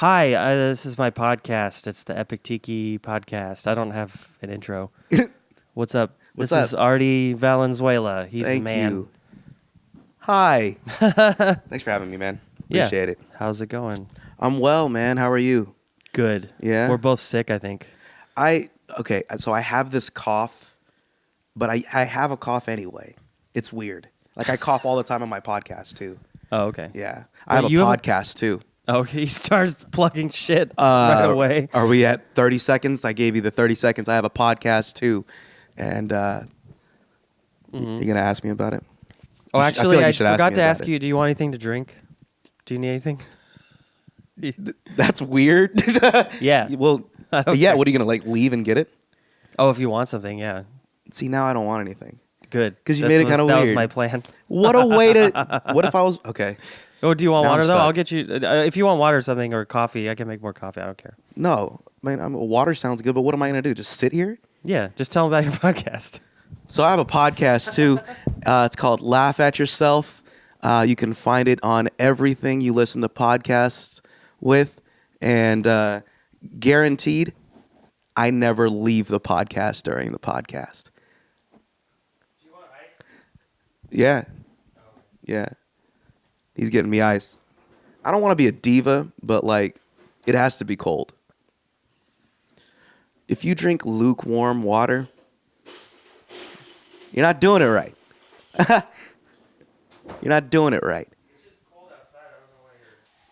Hi, this is my podcast. It's the Epic Tiki podcast. I don't have an intro. What's up? What's this up? is Artie Valenzuela. He's Thank the man. you. Hi. Thanks for having me, man. Appreciate it. How's it going? I'm well, man. How are you? Good. Yeah? We're both sick, I think. Okay, so I have this cough, but I have a cough anyway. It's weird. Like, I cough all the time on my podcast, too. Oh, okay. Yeah. I have a podcast, too. Okay, he starts plugging shit right away. Are we at 30 seconds? I gave you the 30 seconds. I have a podcast, too. And you're going to ask me about it? Oh, actually, I forgot to ask it. you, do you want anything to drink? Do you need anything? That's weird. Yeah. Well, yeah, what are you going to, like, leave and get it? Oh, if you want something, yeah. See, now I don't want anything. Good. Because you made it kind of weird. That was my plan. What a way to... What if I was... Okay. Oh, do you want Now water, I'm though? stuck. I'll get you... if you want water or something, or coffee, I can make more coffee. I don't care. No. Man, water sounds good, but what am I going to do? Just sit here? Yeah, just tell them about your podcast. So I have a podcast, too. It's called Laugh at Yourself. You can find it on everything you listen to podcasts with. And guaranteed, I never leave the podcast during the podcast. Do you want ice? Yeah. Yeah. He's getting me ice. I don't want to be a diva, but, like, it has to be cold. If you drink lukewarm water, you're not doing it right. You're not doing it right. It's just cold outside. I don't know why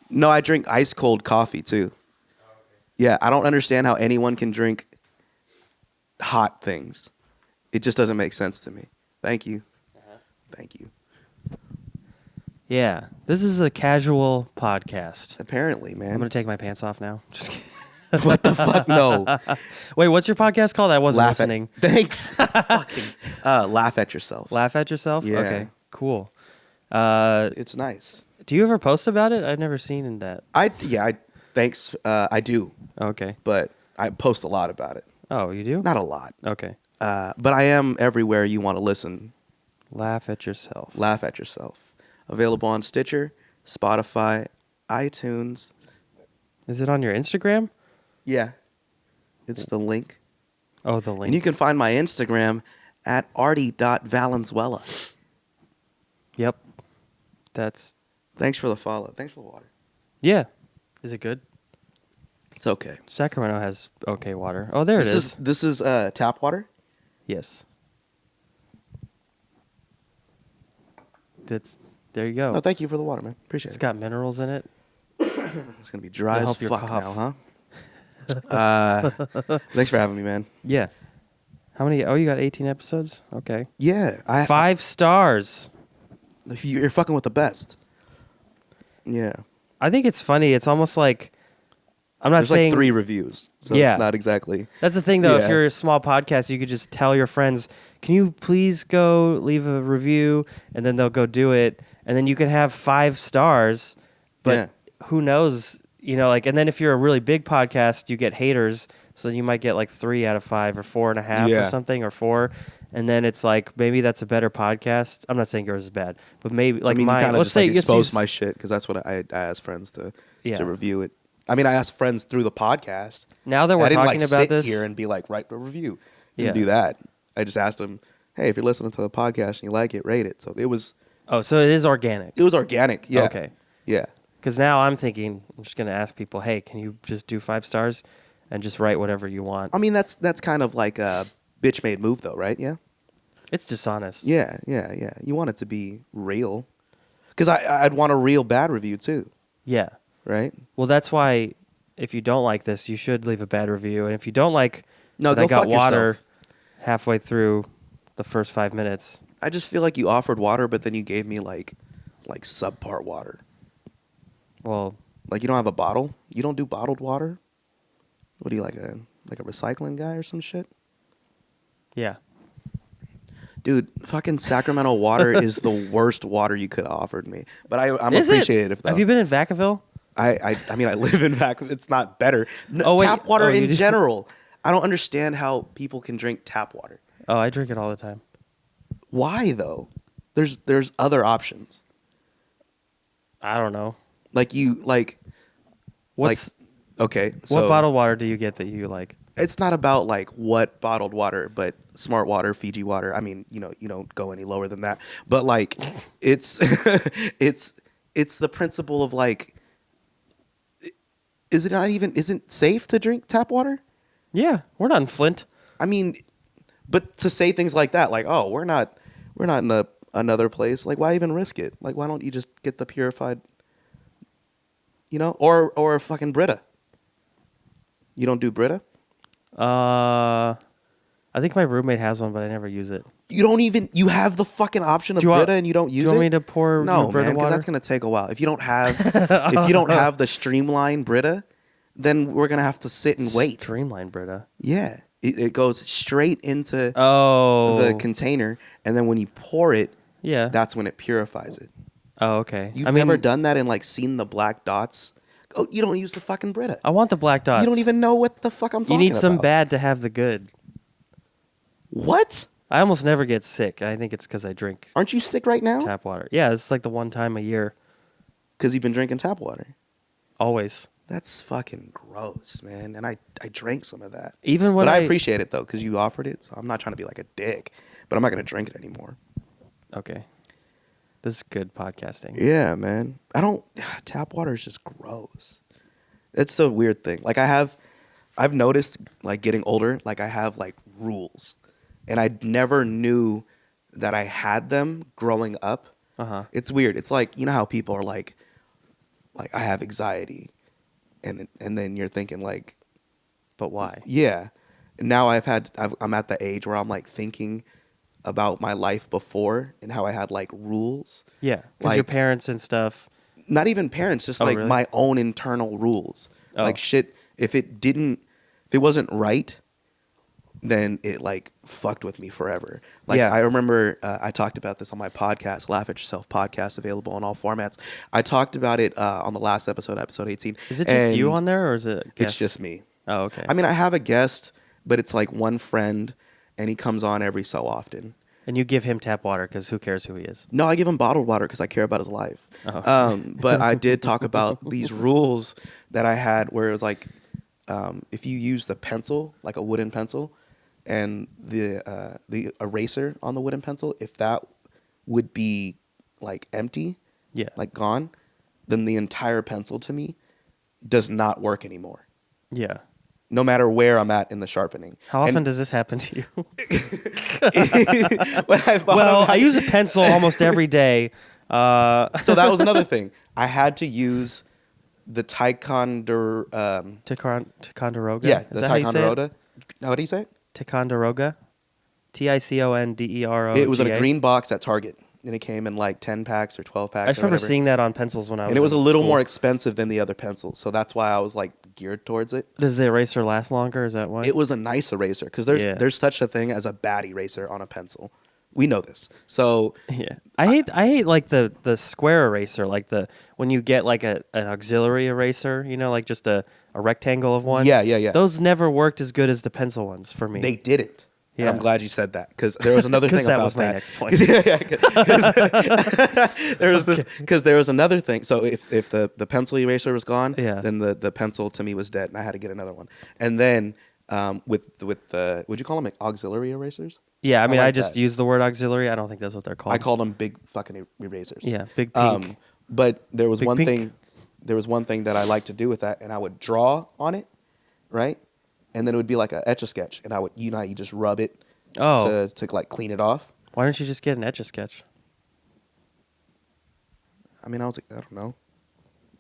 you're... No, I drink ice cold coffee, too. Oh, okay. Yeah, I don't understand how anyone can drink hot things. It just doesn't make sense to me. Thank you. Thank you. Yeah, this is a casual podcast. Apparently, I'm man. going to take my pants off now. Just kidding. What the fuck? No. Wait, what's your podcast called? I wasn't Laugh listening. Thanks. Fucking, laugh at yourself. Laugh at yourself? Yeah. Okay, cool. It's nice. Do you ever post about it? I've never seen that. Thanks. I do, Okay. but I post a lot about it. Oh, you do? Not a lot. Okay. But I am everywhere you want to listen. Laugh at yourself. Laugh at yourself. Available on Stitcher, Spotify, iTunes. Is it on your Instagram? Yeah. It's the link. Oh, the link. And you can find my Instagram at artie.valenzuela. Yep. That's... Thanks for the follow. Thanks for the water. Yeah. Is it good? It's okay. Sacramento has okay water. Oh, there it is. This is tap water? Yes. There you go. Oh, thank you for the water, man. Appreciate It's it. got minerals in it. It's going to be dry It'll as help your fuck cough. now, huh? Thanks for having me, man. Yeah. How many? Oh, you got 18 episodes? Okay. Yeah. 5 stars. You're fucking with the best. Yeah. I think it's funny. It's almost like... I'm not There's saying... like 3 reviews, so Yeah. it's not exactly... That's the thing, though. If Yeah. you're a small podcast, you could just tell your friends, can you please go leave a review? And then they'll go do it. And then you can have 5 stars. But Yeah. who knows? You know, like, and then if you're a really big podcast, you get haters. So you might get like 3 out of 5 or 4.5 Yeah. or something, or 4. And then it's like, maybe that's a better podcast. I'm not saying yours is bad, but maybe like I mean, mine. you kind of Let's just say like let's expose use- my shit because that's what I asked friends to Yeah. review it. I mean, I asked friends through the podcast. Now that we're I didn't talking like about sit this, here and be like, write a review. Yeah. Didn't do that. I just asked them, hey, if you're listening to the podcast and you like it, rate it. So it was so it is organic. organic. Yeah. Okay. Yeah. Because now I'm thinking, I'm just going to ask people, hey, can you just do 5 stars and just write whatever you want? I mean, that's kind of like a bitch made move, though, right? Yeah. It's dishonest. Yeah. You want it to be real, because I'd want a real bad review too, Yeah. right? Well, that's why if you don't like this, you should leave a bad review. And if you don't like No, that go I got fuck water yourself. halfway through the first 5 minutes. I just feel like you offered water, but then you gave me like subpar water. Well, Like, you don't have a bottle? You don't do bottled water? What are you, like a recycling guy or some shit? yeah. Dude, fucking Sacramento water is the worst water you could have offered me. But I'm Is it? appreciative, though. Have you been in Vacaville? I mean, I live in Vacaville. It's not better. Oh, wait. Tap water Oh, you in do? general. I don't understand how people can drink tap water. Oh, I drink it all the time. Why, though? There's other options. I don't know. Like, you, like... What's Okay, so What bottled water do you get that you like? it's not about like what bottled water, but Smart Water, Fiji water. I mean, you don't go any lower than that. But like, it's it's the principle of like, isn't safe to drink tap water? Yeah, we're not in Flint. I mean, but to say things like that, like, oh, we're not in another place. Like, why even risk it? Like, why don't you just get the purified, or a fucking Brita? You don't do Brita? I think my roommate has one, but I never use it. You have the fucking option of Brita and you don't use it? Do you want me to pour No, Brita man, because water? that's gonna take a while. If you don't have the streamlined Brita, then we're gonna have to sit and wait. Streamlined Brita. Yeah, it goes straight into the the container, and then when you pour it, yeah, that's when it purifies it. Oh, okay. You've never done that and like seen the black dots? Oh, you don't use the fucking Brita. I want the black dots. You don't even know what the fuck I'm talking about. You need some bad to have the good. What? I almost never get sick. I think it's because I drink Aren't you sick right now? tap water. Yeah, it's like the one time a year. Because you've been drinking tap water. Always. That's fucking gross, man. And I drank some of that. Even when But I appreciate it, though, because you offered it. So I'm not trying to be like a dick. But I'm not going to drink it anymore. Okay. This is good podcasting. Yeah, man. Tap water is just gross. It's a weird thing. Like I've noticed, like getting older, like I have like rules. And I never knew that I had them growing up. Uh-huh. It's weird. It's like, you know how people are like I have anxiety. And then you're thinking like, but why? yeah. And now I'm at the age where I'm like thinking about my life before and how I had like rules. Yeah, because your parents and stuff. Not even parents, just like really? my own internal rules. Oh. Like shit, if it wasn't right, then it like fucked with me forever. Like Yeah. I remember I talked about this on my podcast, Laugh at Yourself podcast, available on all formats. I talked about it on the last episode 18. Is it just you on there, or is it It's just me. Oh, okay. I mean, I have a guest, but it's like one friend, and he comes on every so often. And you give him tap water because who cares who he is? No, I give him bottled water because I care about his life. Oh. But I did talk about these rules that I had where it was like, if you use the pencil, like a wooden pencil, and the eraser on the wooden pencil, if that would be like empty, Yeah. like gone, then the entire pencil to me does not work anymore. Yeah. No matter where I'm at in the sharpening. How often does this happen to you? I I use a pencil almost every day. So that was another thing. I had to use the Ticonderoga. Ticonderoga? Yeah, Is the that how you say it? Ticonderoga. How do you say it? Ticonderoga? Ticonderoro. It was in a green box at Target, and it came in like 10 packs or 12 packs. I just remember whatever. seeing that on pencils when I was And it was a in little school. more expensive than the other pencils, so that's why I was like geared towards it. Does the eraser last longer? Is that why? It was a nice eraser because there's such a thing as a bad eraser on a pencil. We know this. So Yeah, I hate like the square eraser, like when you get like an auxiliary eraser, like just a rectangle of one. Yeah. Those never worked as good as the pencil ones for me. they didn't. And Yeah. I'm glad you said that because there was another thing that about was my that. next point. There was this because there was another thing. So if the pencil eraser was gone, Yeah. then the pencil to me was dead, and I had to get another one. And then with the would you call them auxiliary erasers? Yeah, I mean, I like just that. use the word auxiliary. I don't think that's what they're called. I called them big fucking erasers. Yeah, big pink. But there was Big one pink. thing. There was one thing that I liked to do with that, and I would draw on it, right? And then it would be like a Etch-a-Sketch, and I would how you just rub it to like clean it off. Why don't you just get an Etch-a-Sketch? I mean, I don't know.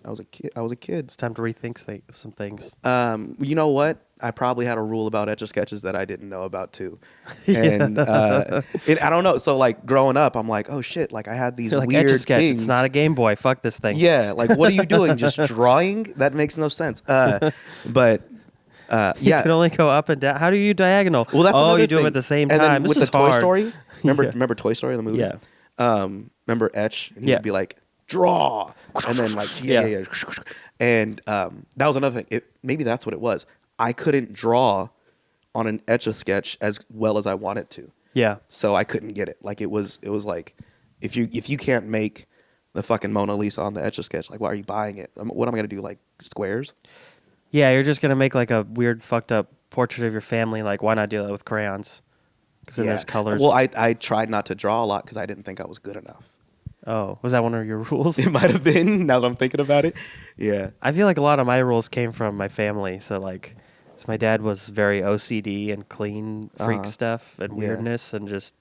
I was a kid. It's time to rethink some things. You know what? I probably had a rule about Etch-a-Sketches that I didn't know about too. Yeah. And I don't know. So like growing up, I'm like, oh shit! Like I had these You're like, weird Etch-a-Sketch. things. It's not a Game Boy. Fuck this thing. Yeah, like what are you doing? Just drawing? That makes no sense. But You yeah. can only go up and down. How do you diagonal? Well, that's another you do them thing. at the same and time. Then with This the is Toy hard. Story, remember Yeah. remember Toy Story the movie? Yeah. Remember Etch? And he Yeah. would be like, draw, and then like yeah. And that was another thing. Maybe that's what it was. I couldn't draw on an Etch-a-Sketch as well as I wanted to. Yeah. So I couldn't get it. Like it was like if you can't make the fucking Mona Lisa on the Etch-a-Sketch, like why are you buying it? What am I gonna do? Like squares? Yeah, you're just gonna make like a weird fucked up portrait of your family. Like, why not do that with crayons? Because then there's colors. Well, I tried not to draw a lot because I didn't think I was good enough. Oh, was that one of your rules? It might have been. Now that I'm thinking about it, yeah. I feel like a lot of my rules came from my family. So like, so my dad was very OCD and clean freak stuff and Yeah. weirdness and just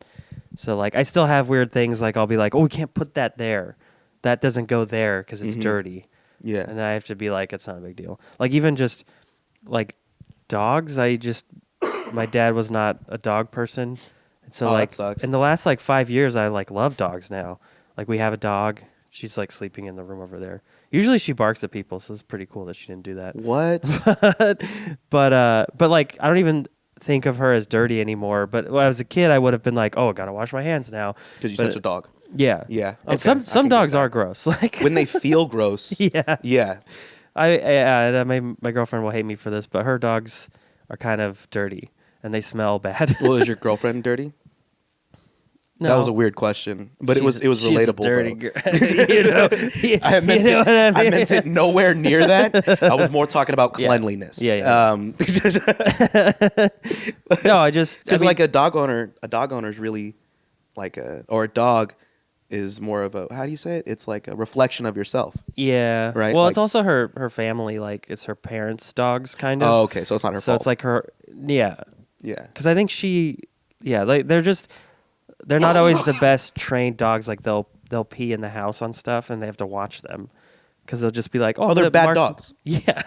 so like I still have weird things. Like I'll be like, oh, we can't put that there. That doesn't go there because it's dirty. Yeah. And I have to be like, it's not a big deal. Like even just like dogs, my dad was not a dog person. And so Oh, like that sucks. in the last like 5 years, I like love dogs now. Like we have a dog. She's like sleeping in the room over there. Usually she barks at people, so it's pretty cool that she didn't do that. What? but like I don't even think of her as dirty anymore. But when I was a kid, I would have been like, oh, I gotta wash my hands now. Because you But touch a dog. Yeah. Yeah. And Okay, I some can get dogs that. are gross. Like When they feel gross. yeah. Yeah. My girlfriend will hate me for this, but her dogs are kind of dirty and they smell bad. Well, is your girlfriend dirty? No. That was a weird question, but it was She's a relatable. dirty though. girl. You know, I meant, you know what I mean? I meant it nowhere near that. I was more talking about Yeah. cleanliness. Yeah. No, because like a dog owner is really like or a dog is more of a, how do you say it? It's like a reflection of yourself. yeah. Right, Well, like- it's also her family. Like it's her parents' dogs, kind of. Oh, okay, so it's not her So fault. it's like her. Yeah. yeah, Because I think like they're not always the best trained dogs. Like they'll pee in the house on stuff, and they have to watch them because they'll just be like, "Oh, they're the bad dogs." Yeah,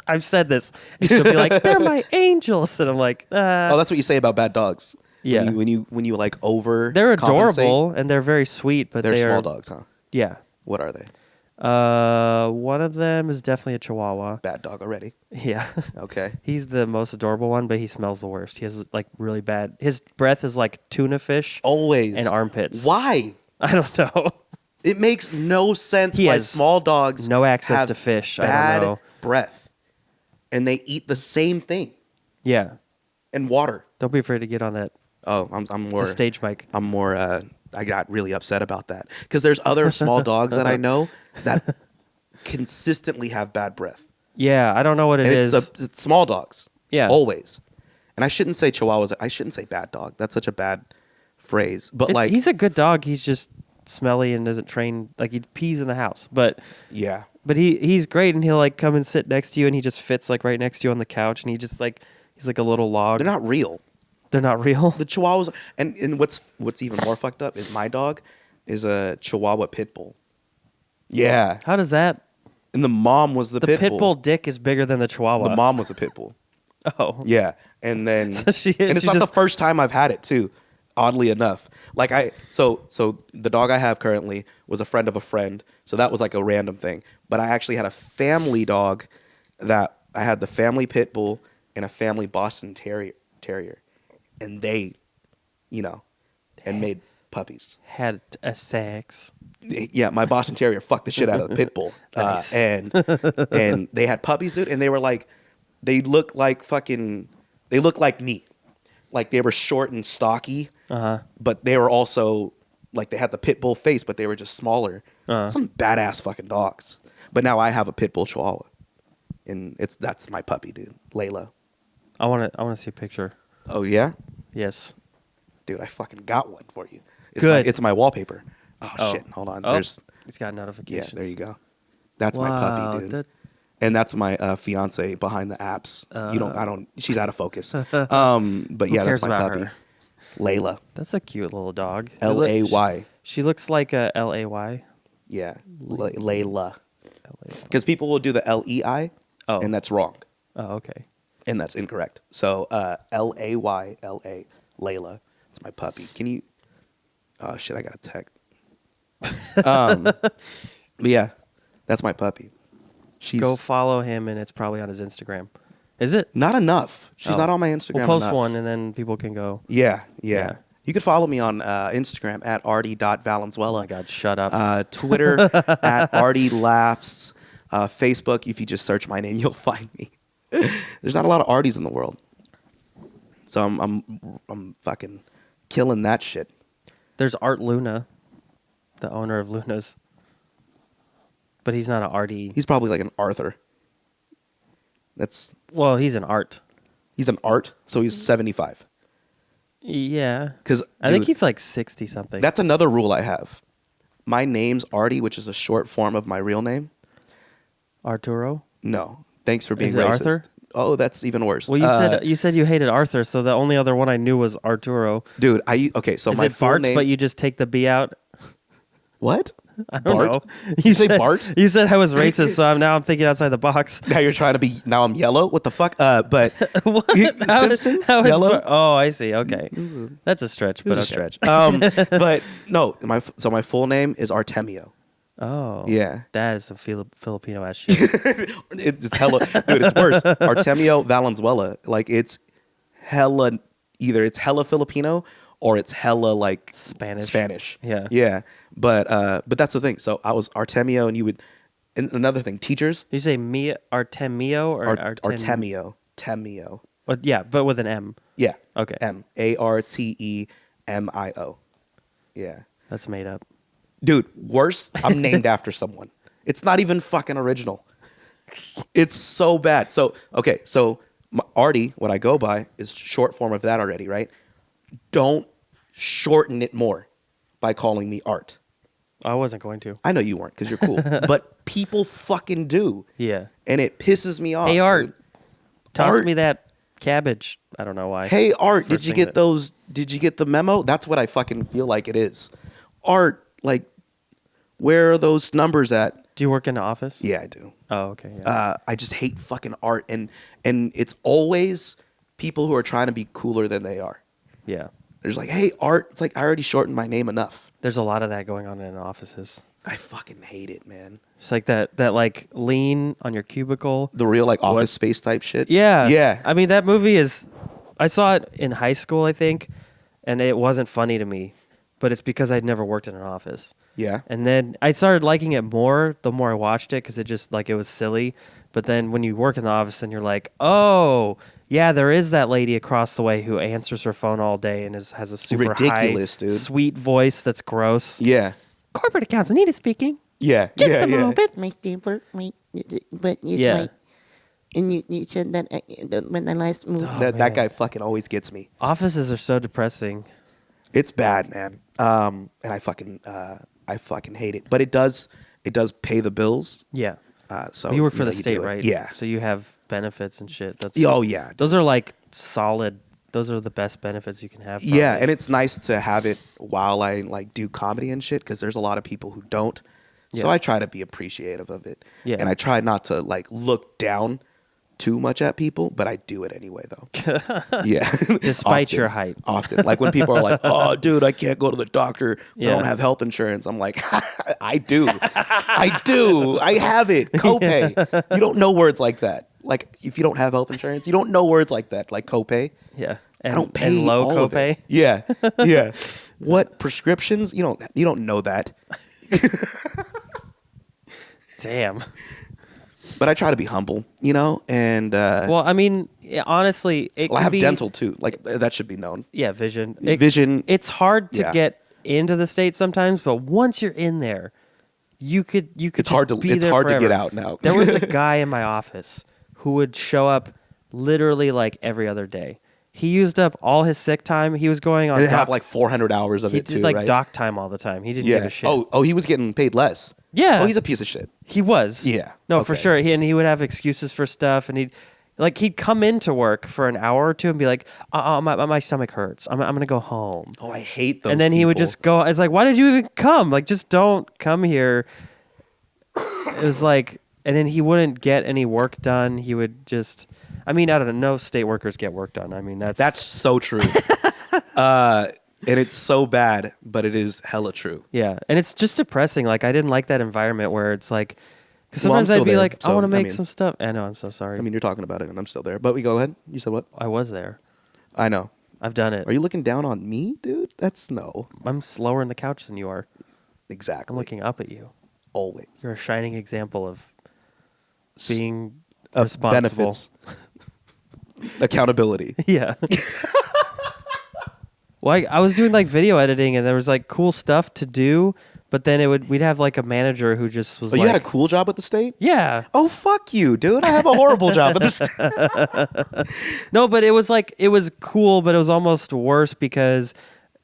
I've said this. And she'll be like, "They're my angels," and I'm like, Oh, that's what you say about bad dogs. Yeah. When you like over. They're compensate. adorable and they're very sweet, but They're they small are dogs, huh? Yeah. What are they? One of them is definitely a Chihuahua. Bad dog already. Yeah. Okay. He's the most adorable one, but he smells the worst. He has like really bad. His breath is like tuna fish Always. and armpits. Why? I don't know. It makes no sense He why has small dogs no access have to fish. I bad don't know. breath, and they eat the same thing Yeah. and water. Don't be afraid to get on that. Oh, I'm It's more. a stage mic. I'm more. I got really upset about that because there's other small dogs that I know that consistently have bad breath, Yeah, I don't know what and it is. it's small dogs. Yeah. always. And I shouldn't say Chihuahuas. I shouldn't say bad dog. That's such a bad phrase. But like, He's a good dog. He's just smelly and isn't trained. Like he pees in the house, but yeah, he's great, and he'll like come and sit next to you, and he just fits like right next to you on the couch, and he's like a little log. they're not real. They're not real. The Chihuahuas, and what's even more fucked up is my dog is a Chihuahua pit bull. Yeah, How does that? and the mom was the The pit bull dick is bigger than the Chihuahua. The mom was a pit bull. Oh. Yeah, and then So and it's she not the just- first time I've had it too. Oddly enough, like so the dog I have currently was a friend of a friend, so that was like a random thing. But I actually had a family dog that I had the family pit bull and a family Boston terrier, and they, and made puppies. Had a sex. Yeah, my Boston Terrier fucked the shit out of the pit bull, Nice. and they had puppies, dude, and they were like, they looked like me, like they were short and stocky, but they were also like they had the pit bull face, but they were just smaller. Some badass fucking dogs. But now I have a pit bull Chihuahua, and that's my puppy, dude, Layla. I want to see a picture. Oh yeah, Yes. dude, I fucking got one for you. Good. It's my wallpaper. Oh, Oh. shit, hold on. Oh, There's it's got yeah, notifications. there you go. That's my Wow, puppy, dude. that- And that's my fiance behind the apps. She's out of focus. But Who yeah, cares that's my about puppy. her? Layla. That's a cute little dog. Lay. She looks like a Lay. Yeah. Layla. LA. Because people will do the LEI, Oh. and that's wrong. Oh, okay. And that's incorrect. So LAYLA. Layla. It's my puppy. Can you? Oh, shit, I got a text. But yeah, that's my puppy. She's Go follow him, and it's probably on his Instagram. Is it? not enough. She's Oh. not on my Instagram We'll post enough. one, and then people can go. Yeah. Yeah. You could follow me on Instagram at artie.valenzuela. Oh my God, shut up. Twitter at Artie Laughs. Facebook, if you just search my name, you'll find me. There's not a lot of Arties in the world, so I'm fucking killing that shit. There's Art Luna, the owner of Luna's, but he's not an Artie. He's probably like an Arthur. Well, he's an art. He's an art, so he's 75. Yeah. Because I think he's like 60 something. that's another rule I have. My name's Artie, which is a short form of my real name. Arturo? No. Thanks for being Is it racist. Arthur? Oh, that's even worse. Well, you said you hated Arthur, so the only other one I knew was Arturo. Dude, so Is my it full Bart, name. but you just take the B out? What? I don't Bart? know. You say Bart? You said I was racist, so I'm thinking outside the box. Now you're trying to be. Now I'm yellow. What the fuck? But What? Simpsons how is yellow. Oh, I see. Okay, that's a stretch, but It's a okay. stretch. But no, my full name is Artemio. Oh, Yeah. that is some Filipino ass shit. It's hella, dude. It's worse. Artemio Valenzuela. Like it's hella. Either it's hella Filipino or it's hella like Spanish. Yeah. Yeah. But that's the thing. So I was Artemio, and you would. And another thing, teachers. Did you say Artemio or Artemio. Temio. Yeah, but with an M. Yeah. Okay. Artemio. Yeah. That's made up. Dude, worse, I'm named after someone. It's not even fucking original. It's so bad. So Artie, what I go by, is short form of that already, right? Don't shorten it more by calling me Art. I wasn't going to. I know you weren't because you're cool. But people fucking do. Yeah. And it pisses me off. Hey, Art. Dude. Toss Art. me that cabbage. I don't know why. Hey, Art, First did you thing get those? Did you get the memo? That's what I fucking feel like it is. Art, like, where are those numbers at? Do you work in the office? Yeah, I do. Oh, okay. Yeah. I just hate fucking Art, and it's always people who are trying to be cooler than they are. Yeah. They're just like, hey, Art. It's like I already shortened my name enough. There's a lot of that going on in offices. I fucking hate it, man. It's like that like lean on your cubicle. The real like Office Space type shit. Yeah. Yeah. I mean, that movie is. I saw it in high school, I think, and it wasn't funny to me, but it's because I'd never worked in an office. Yeah. And then I started liking it more the more I watched it because it just like it was silly. But then when you work in the office and you're like, oh, yeah, there is that lady across the way who answers her phone all day and has a super ridiculous, high, dude. sweet voice that's gross. Yeah. Corporate accounts, Anita speaking. Yeah. Just yeah, a yeah. moment. My stapler, but it's Yeah. my, and you said that when I last moved. Oh, That man. guy fucking always gets me. Offices are so depressing. It's bad, man. And I fucking hate it. But it does pay the bills. Yeah. So you work for know, the you state, do it. right? Yeah. So you have benefits and shit. That's Oh yeah. Those are like solid. Those are the best benefits you can have. Yeah, probably. and it's nice to have it while I like do comedy and shit because there's a lot of people who don't. So Yeah. I try to be appreciative of it. Yeah. And I try not to like look down too much at people, but I do it anyway though. Yeah. Despite Often. your height. Often. Like when people are like, "Oh, dude, I can't go to the doctor. I Yeah. don't have health insurance." I'm like, "I do. I do. I have it. Copay." You don't know words like that. Like if you don't have health insurance, you don't know words like that, like copay. Yeah. I And, don't pay and low all of copay. it. Yeah, yeah. What prescriptions? You don't know that. Damn. But I try to be humble, and Well, I mean, honestly, it I could have be, dental too. Like that should be known. Yeah, vision. Vision. It's hard to Yeah. get into the state sometimes, but once you're in there, you could. It's just hard to be it's there hard to get forever. out now. There was a guy in my office who would show up literally like every other day. He used up all his sick time. He was going on. and they have doc- like 400 hours of he it did too, like right? doc time all the time. He didn't yeah. give a shit. Oh, he was getting paid less. Yeah. Oh, he's a piece of shit. He was. Yeah. No, for Okay. sure. And he would have excuses for stuff, and he'd come into work for an hour or two and be like, my stomach hurts. I'm gonna go home. Oh, I hate those. And then he would people. just go. It's like, why did you even come? Like, just don't come here. It was like, and then he wouldn't get any work done. He would just. I mean, I don't know. No state workers get work done. I mean, That's so true. And it's so bad, but it is hella true. yeah, and it's just depressing. Like, I didn't like that environment where it's like, because Well, I'm sometimes I'd still be there, like, I so, want to I make mean- some stuff. I know. I'm so sorry. I mean, you're talking about it, and I'm still there. But we go ahead. You said what? I was there. I know. I've done it. Are you looking down on me, dude? That's no. I'm slower in the couch than you are. Exactly. I'm looking up at you. Always. You're a shining example of being Of responsible. benefits. Accountability. Yeah. Well, I was doing like video editing, and there was like cool stuff to do, But then we'd have like a manager who just was Oh, like, you had a cool job at the state? yeah. Oh, fuck you, dude. I have a horrible job at the state. No, but it was cool, but it was almost worse because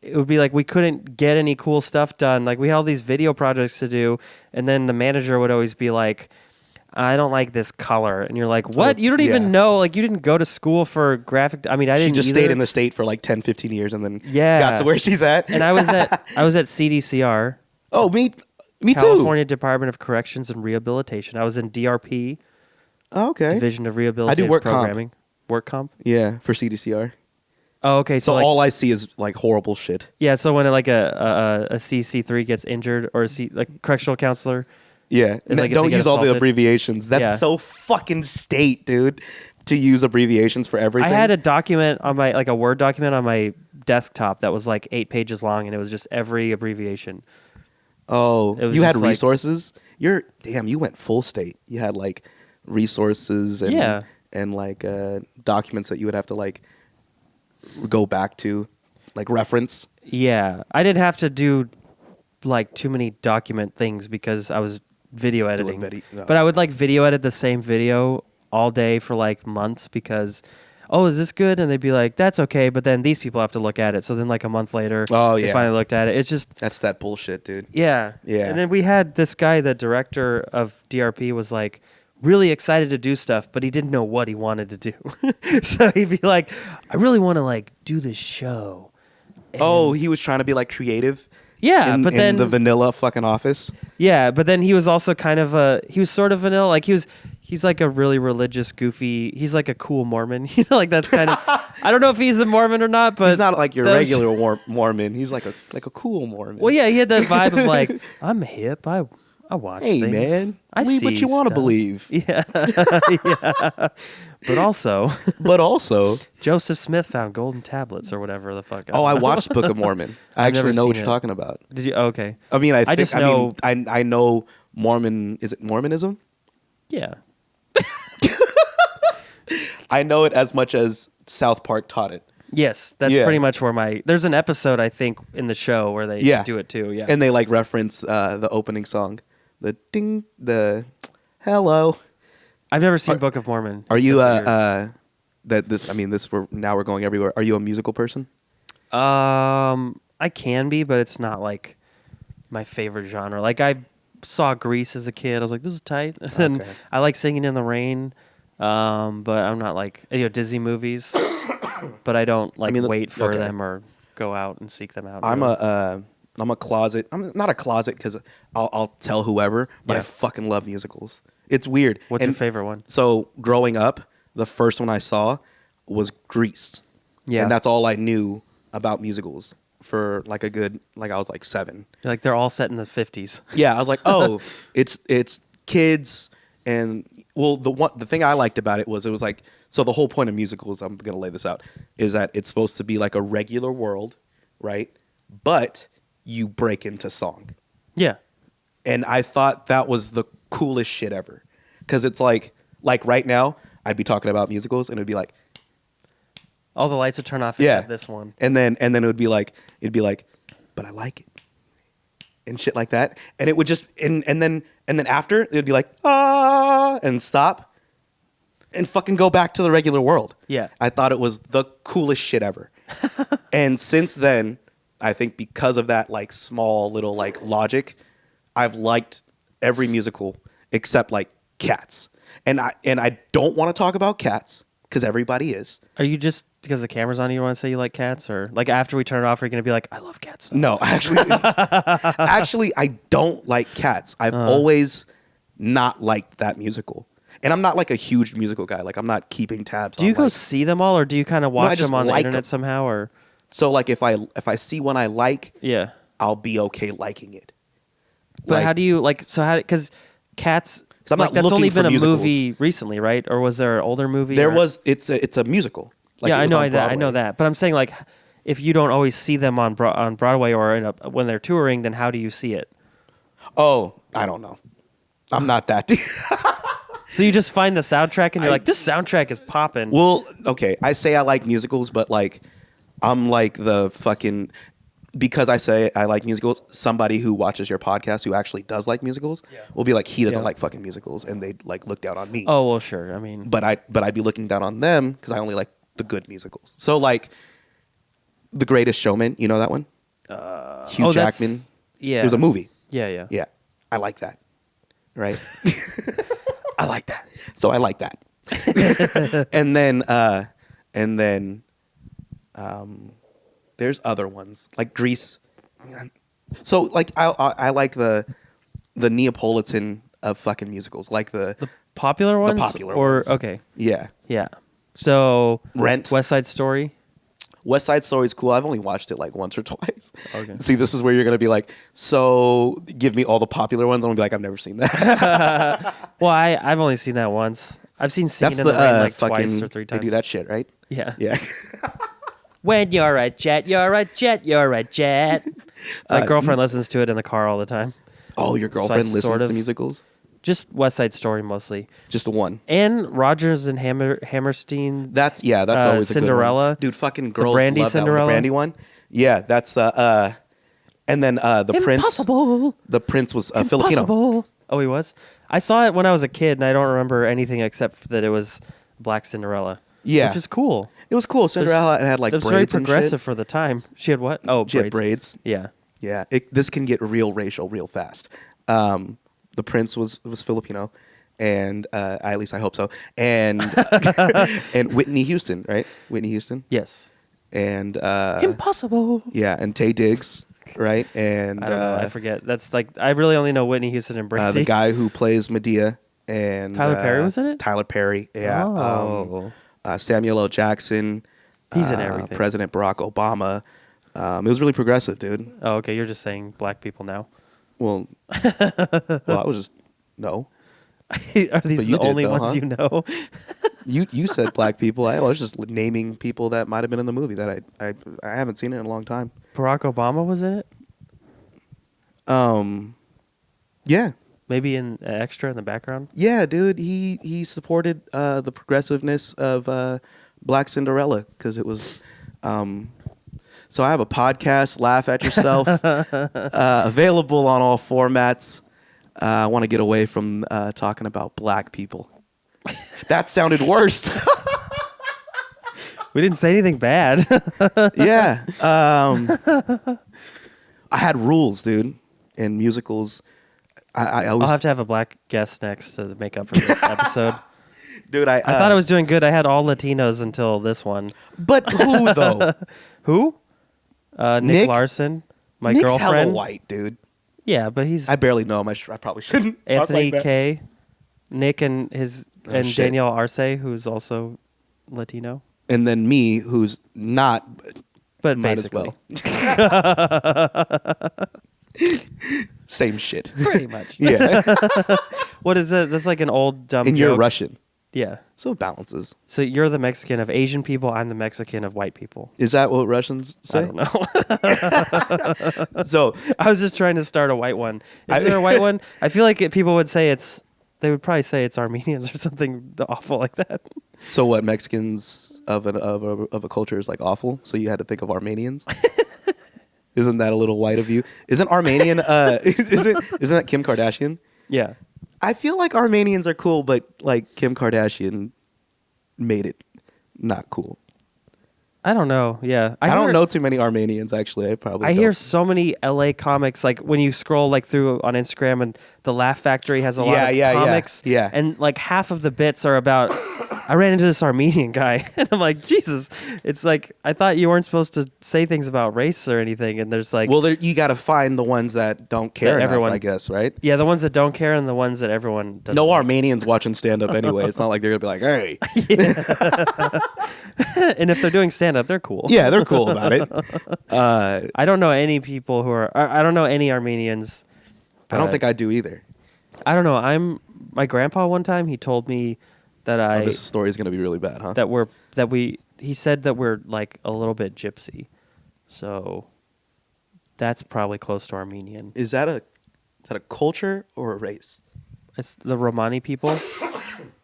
it would be like we couldn't get any cool stuff done. Like we had all these video projects to do, and then the manager would always be like, I don't like this color. And you're like, what? You don't even know. Like you didn't go to school for graphic. I mean, I didn't She just either. stayed in the state for like 10, 15 years and then Yeah. got to where she's at. And I was at CDCR. Oh, me too. California Department of Corrections and Rehabilitation. I was in DRP, Oh, okay. Division of Rehabilitation work comp. Programming. Work comp? Yeah, for CDCR. Oh, okay. So like, all I see is like horrible shit. yeah, so when like a CC3 gets injured or like correctional counselor, Yeah. And, like, if Don't they get use all the assaulted. abbreviations. That's Yeah. so fucking state, dude, to use abbreviations for everything. I had a document on my, like a Word document on my desktop that was like 8 pages long, and it was just every abbreviation. Oh, It was you had just like- resources? You went full state. You had like resources and Yeah. and like documents that you would have to like go back to, like reference. Yeah, I didn't have to do like too many document things because I was video editing. no. But I would like video edit the same video all day for like months because, oh, is this good? And they'd be like, that's okay. But then these people have to look at it. So then like a month later, Oh, they yeah. finally looked at it. It's just, That's that bullshit, dude. yeah. Yeah. And then we had this guy, the director of DRP, was like really excited to do stuff, but he didn't know what he wanted to do. So he'd be like, I really want to like do this show. Oh, he was trying to be like creative. Yeah, in, but in then the vanilla fucking office. yeah, but then he was also kind of he was sort of vanilla. Like he's like a really religious, goofy. He's like a cool Mormon. You know, like that's kind of. I don't know if he's a Mormon or not, but He's not like your that was- regular Mormon. He's like a cool Mormon. Well, yeah, he had that vibe of like I'm hip. I watch. Hey things. man, I believe what see you want to stuff." believe. Yeah, yeah. But also, But also, Joseph Smith found golden tablets or whatever the fuck. I watched Book of Mormon. I I've never actually know what seen you're it. talking about. Did you? Oh, okay. I mean, I just know. I know Mormon. Is it Mormonism? Yeah. I know it as much as South Park taught it. Yes, that's Yeah. pretty much where there's an episode I think in the show where they Yeah. do it too. Yeah. And they like reference the opening song, the ding, the hello. I've never seen Book of Mormon. Are you That's weird. that this? I mean, we're going everywhere. Are you a musical person? I can be, but it's not like my favorite genre. Like I saw Grease as a kid. I was like, this is tight. And Okay. I like Singing in the Rain. But I'm not like Disney movies. But I don't like mean, wait for okay. them or go out and seek them out. I'm really. a closet. I'm not a closet because I'll tell whoever, but I Yeah. fucking love musicals. It's weird. What's your favorite one? So growing up, the first one I saw was Grease. Yeah. And that's all I knew about musicals for like a good, like I was like 7. Like they're all set in the 50s. Yeah, I was like, oh, it's kids, and well, the thing I liked about it was like, so the whole point of musicals, I'm gonna lay this out, is that it's supposed to be like a regular world, right? But you break into song, Yeah. and I thought that was the coolest shit ever, because it's like right now I'd be talking about musicals, and it'd be like, All the lights would turn off yeah, except this one. and then it'd be like, but I like it. And shit like that, and it would just and then after it'd be like and stop, and fucking go back to the regular world. Yeah. I thought it was the coolest shit ever. And since then, I think because of that like small little like logic, I've liked every musical except like Cats, and I don't want to talk about Cats because everybody is. Are you just because the camera's on you want to say you like cats, or like after we turn it off, are you gonna be like, I love cats? No, actually, I don't like Cats. I've always not liked that musical, and I'm not like a huge musical guy. Like I'm not keeping tabs. Do you on, go like, see them all, or do you kind of I watch just them on the like internet 'em. somehow, or so like if I see one I like, yeah? I'll be okay liking it. But Like, how do you like? So how? Because cats. 'Cause I'm like, not that's looking only for been a musicals. movie recently, right? Or was there an older movie? there or- was it's a musical. Like, yeah, it I was know on that. I know Broadway. that. But I'm saying like, if you don't always see them on Broadway or when they're touring, then how do you see it? Oh, I don't know. I'm not that deep. So you just find the soundtrack and you're like, this soundtrack is popping. Well, okay, I say I like musicals, but like I'm like the fucking because I say I like musicals, somebody who watches your podcast who actually does like musicals will be like, he doesn't Yeah. like fucking musicals, and they like look down on me. Oh well, sure. I mean, But I'd be looking down on them because I only like the good musicals. So like, The Greatest Showman, you know that one? Hugh oh, that's- Jackman. Yeah, There's a movie. Yeah. Yeah, I like that. Right. I like that. So I like that. and then there's other ones like Grease. So like I like the Neapolitan of fucking musicals, like the Popular ones, popular or ones. okay, yeah. yeah. So Rent. West Side Story. West Side Story is cool. I've only watched it like once or twice. Okay. See, this is where you're gonna be like, so give me all the popular ones. I'm gonna be like, I've never seen that. Well, I've only seen that once. I've seen Singing That's in the the Rain like fucking twice or 3 times. They do that shit, right? Yeah. Yeah. When you're a jet, you're a jet, you're a jet. My girlfriend listens to it in the car all the time. Oh, your girlfriend listens sort of- to musicals? Just West Side Story mostly, Just the one. and Rogers and Hammerstein. That's always a Cinderella. good one. Dude, fucking girls Brandy love that one. Cinderella. The Brandy one. Yeah, that's and then the Prince. Impossible. The Prince was Filipino. Impossible. Oh, he was. I saw it when I was a kid, and I don't remember anything except that it was Black Cinderella. Yeah. which is cool. It was cool. Cinderella had like It was braids very and shit. progressive for the time. She had what? Oh, She had braids. Yeah. Yeah, this can get real racial real fast. The Prince was Filipino, and at least I hope so. And and Whitney Houston, right? Whitney Houston, Yes. and Impossible. yeah, and Tay Diggs, right? And I don't know. I forget. That's like I really only know Whitney Houston and Brandy. the guy who plays Medea, and Tyler Perry was in it? Tyler Perry, yeah. Oh. Samuel L. Jackson. He's in everything. President Barack Obama. It was really progressive, dude. Oh, okay. You're just saying black people now. Well, I was just no. Are these But you the did, only though, ones huh? you know? You said black people. I was just naming people that might have been in the movie that I haven't seen it in a long time. Barack Obama was in it? Yeah, Maybe in extra in the background? yeah, dude. He supported the progressiveness of Black Cinderella because it was. So I have a podcast, Laugh at Yourself, available on all formats. I want to get away from talking about black people. That sounded worse. We didn't say anything bad. Yeah. I had rules, dude. In musicals, I I'll always, have to have a black guest next to make up for this episode. dude. I I thought I was doing good. I had all Latinos until this one. but who though? Who? Nick Nick? Larson, my Nick's hella girlfriend. white, dude. Yeah, but he's I barely know him. I probably shouldn't. talk Anthony like that. K. Nick and his Oh, and shit. Danielle Arce, who's also Latino, And then me, who's not, but might basically, as well. Same shit. pretty much. Yeah. What is that? That's like an old dumb. And you're joke. Russian, Yeah. so it balances. So you're the Mexican of Asian people. I'm the Mexican of white people. Is that what Russians say? I don't know. So I was just trying to start a white one. Is there a white one? I feel like people would say it's. They would probably say it's Armenians or something awful like that. So what? Mexicans of a culture is like awful. So you had to think of Armenians. Isn't that a little white of you? Isn't Armenian? Isn't that Kim Kardashian? Yeah. I feel like Armenians are cool, but like Kim Kardashian made it not cool. I don't know. Yeah. I don't hear- know too many Armenians actually. I probably. I don't. hear so many LA comics, like when you scroll like through on Instagram, and the Laugh Factory has a lot of comics. yeah. And like half of the bits are about, I ran into this Armenian guy, and I'm like, Jesus, it's like I thought you weren't supposed to say things about race or anything, and there's like, Well, you got to find the ones that don't care enough, everyone- I guess, right? yeah, the ones that don't care and the ones that everyone doesn't. No Armenians watching stand up anyway. It's not like they're gonna be like, hey, And if they're doing stand up, they're cool. yeah, they're cool about it. I don't know any people who are. I don't know any Armenians. I don't think I do either. I don't know. My grandpa one time he told me that Oh, this story is gonna be really bad, huh? he said that we're like a little bit gypsy, so that's probably close to Armenian. Is that a culture or a race? It's the Romani people.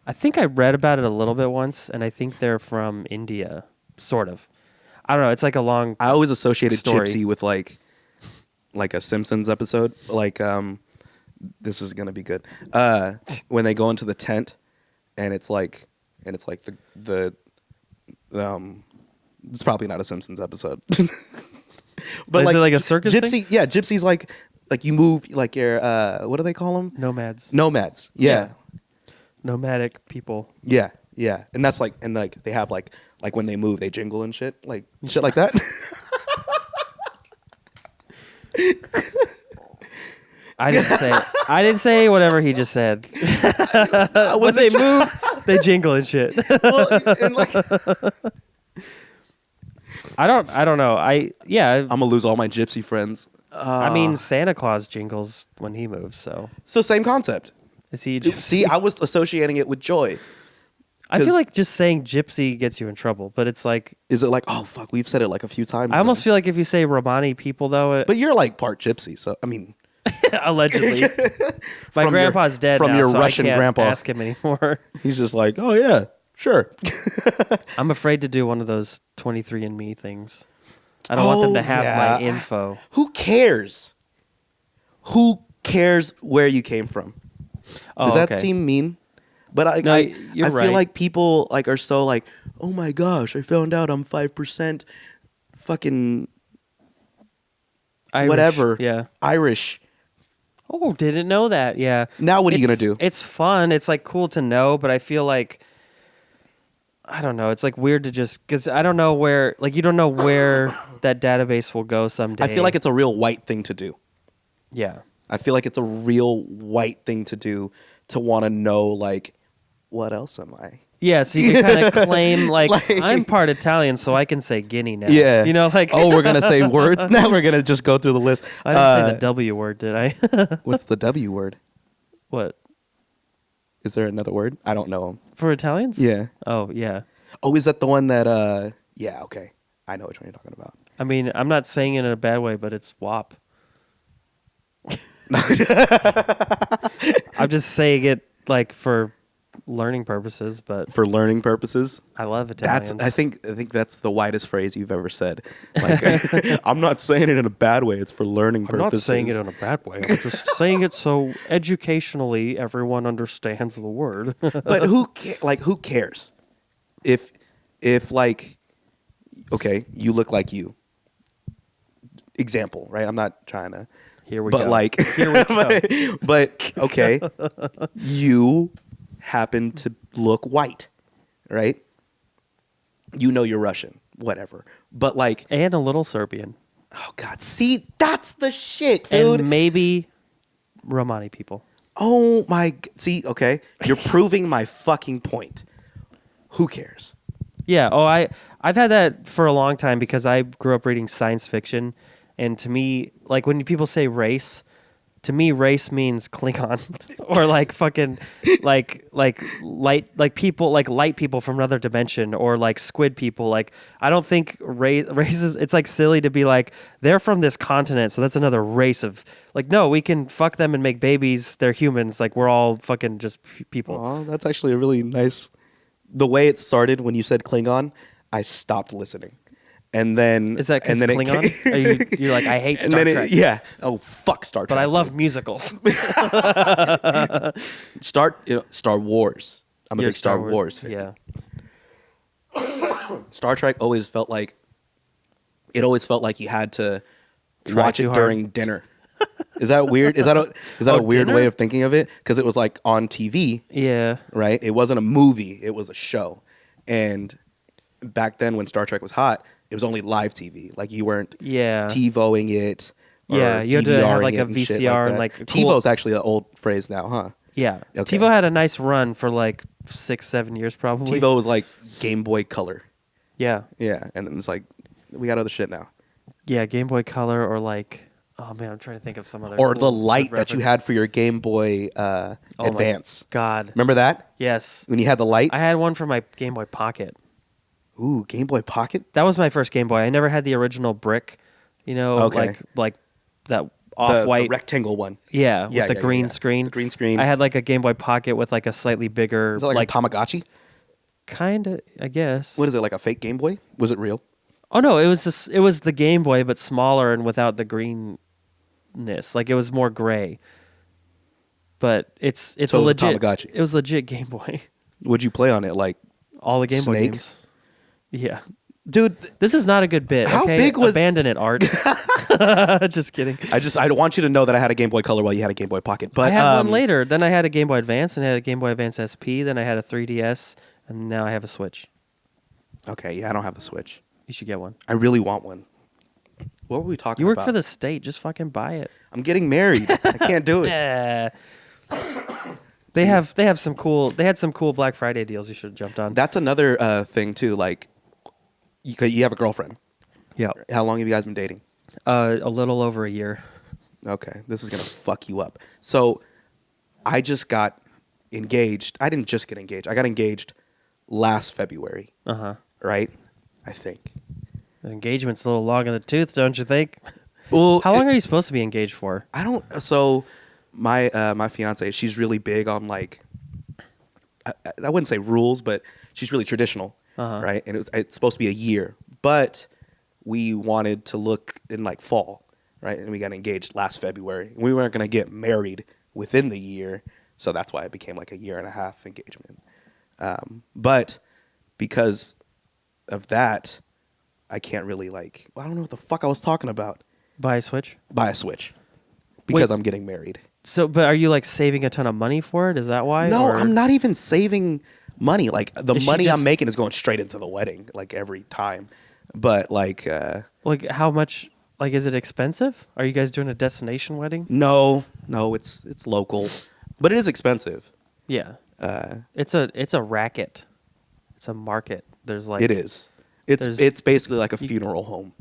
I think I read about it a little bit once, and I think they're from India, sort of. I don't know. It's like a long. I always associated Story. Gypsy with like a Simpsons episode. Like this is gonna be good. When they go into the tent, and it's like the it's probably not a Simpsons episode. But Is like it like a circus Gypsy, thing? yeah, Gypsy's like you move like your what do they call them? Nomads. Nomads. Yeah. Nomadic people. Yeah. Yeah. And that's like they have like when they move they jingle and shit like that. I didn't say whatever he just said. When they move, they jingle and shit. Well, and like, I don't know. I'm gonna lose all my Gypsy friends. I mean, Santa Claus jingles when he moves. So So same concept. is he? Gypsy? See, I was associating it with joy. I feel 'cause- like just saying gypsy gets you in trouble, but it's like Is it like, oh fuck, we've said it like a few times. I almost now. feel like if you say Romani people though, But you're like part Gypsy, so I mean, allegedly, my From grandpa's dead from now, your so Russian I can't grandpa. ask him anymore. he's just like, oh yeah, sure. I'm afraid to do one of those 23andMe things. I don't want them to have my yeah. info. Who cares? Who cares where you came from? Oh, Does that okay. seem mean? But I you're right. feel like people like are so like, oh my gosh, I found out I'm 5% fucking Irish, whatever. Yeah. Irish. Oh, didn't know that. Yeah. Now what are you gonna do? It's fun. It's like cool to know, but I feel like I don't know. It's like weird to just because I don't know where. Like you don't know where that database will go someday. I feel like it's a real white thing to do. yeah. I feel like it's a real white thing to do to want to know like, what else am I? Yeah, so you can kind of claim like, Like- I'm part Italian, so I can say Guinea now. Yeah. You know, like Oh, we're gonna say words now. We're gonna just go through the list. I didn't say the W word, did I? What's the W word? What? Is there another word? I don't know 'em. For Italians? Yeah. Oh, yeah. Oh, is that the one that? Yeah. Okay. I know which one you're talking about. I mean, I'm not saying it in a bad way, but it's WAP. I'm just saying it like for learning purposes, but For learning purposes. I love Italians. I think that's the widest phrase you've ever said. Like, I'm not saying it in a bad way. It's for learning I'm purposes. not saying it in a bad way. I'm just saying it so educationally everyone understands the word. But who cares? If like, okay, you look like you. Example, right? I'm not trying to. Here we But go. like, Here we go. but okay, you happen to look white, right? You know you're Russian, whatever. But like, And a little Serbian. oh god, see, that's the shit, dude. And maybe Romani people. Oh my, see, okay, you're proving my fucking point. Who cares? Yeah. Oh, I've had that for a long time because I grew up reading science fiction, and to me, like when people say race, to me race means Klingon or like fucking like light like people like light people from another dimension or like squid people. Like I don't think races. It's like silly to be like they're from this continent, so that's another race of like no, we can fuck them and make babies. They're humans. Like we're all fucking just people. Oh, that's actually a really nice. The way it started when you said Klingon, I stopped listening, and then Is that because and then Klingon? You're like I hate and Star then Trek. yeah. Oh fuck Star Trek. But I love musicals. Star Wars. I'm a You're big Star Wars fan. Yeah. Star Trek always felt like you had to Try watch too it hard. during dinner. Is that weird? Is that a Oh, weird dinner? way of thinking of it? Because it was like on TV, Yeah. right? It wasn't a movie; it was a show. And back then, when Star Trek was hot, it was only live TV. Like you weren't Yeah. TiVoing it. Or Yeah, you had to have, like, DVRing a it and shit VCR and, that. like, a TiVo's actually an old phrase now, huh? Yeah. Okay. TiVo had a nice run for like 6-7 years probably. TiVo was like Game Boy Color. Yeah. Yeah, and then it's like we got other shit now. Yeah, Game Boy Color or like oh man, I'm trying to think of some other Or cool, the light good that you reference. had for your Game Boy Oh my Advance. God. Remember that? Yes. When you had the light? I had one for my Game Boy Pocket. Ooh, Game Boy Pocket? That was my first Game Boy. I never had the original brick, you know, Okay. like that The off-white. rectangle one. Yeah, Yeah, with the yeah, green yeah. screen. The green screen. I had like a Game Boy Pocket with like a slightly bigger, Is it like a Tamagotchi? kind of, I guess. What is it, like a fake Game Boy? Was it real? Oh no, it was the Game Boy but smaller and without the greenness. Like it was more gray. But it's So a it was a legit. Tamagotchi. It was legit Game Boy. Would you play on it? Like, All the Game Boy Snake? games. Yeah. dude, This is not a good bit. How okay? big was- Abandon it, Art. Just kidding. I want you to know that I had a Game Boy Color while you had a Game Boy Pocket. But I had one later. Then I had a Game Boy Advance, and I had a Game Boy Advance SP. Then I had a 3DS, and now I have a Switch. Okay, yeah, I don't have the Switch. You should get one. I really want one. What were we talking You work about? for the state. Just fucking buy it. I'm getting married. I can't do it. Yeah. They had some cool Black Friday deals you should have jumped on. That's another thing too. Like, you have a girlfriend. Yeah. How long have you guys been dating? A little over a year. Okay, this is gonna fuck you up. So, I just got engaged. I didn't just get engaged. I got engaged last February. Right? I think. The engagement's a little long in the tooth, don't you think? Well, How long are you supposed to be engaged for? I don't. So, my fiance, she's really big on like. I wouldn't say rules, but she's really traditional, right? And it's supposed to be a year, but we wanted to look in like fall, right? And we got engaged last February. We weren't gonna get married within the year, so that's why it became like a year and a half engagement. But because of that, I can't really like. I don't know what the fuck I was talking about. Buy a Switch? Buy a Switch because Wait. I'm getting married. So, but are you like saving a ton of money for it? Is that why? No, or- I'm not even saving money. Like the Is she money just- I'm making is going straight into the wedding, like every time. But like, Like how much? Like, is it expensive? Are you guys doing a destination wedding? no, it's local, but it is expensive. Yeah. It's a racket. It's a market. There's like It is. there's- It's basically like a funeral home.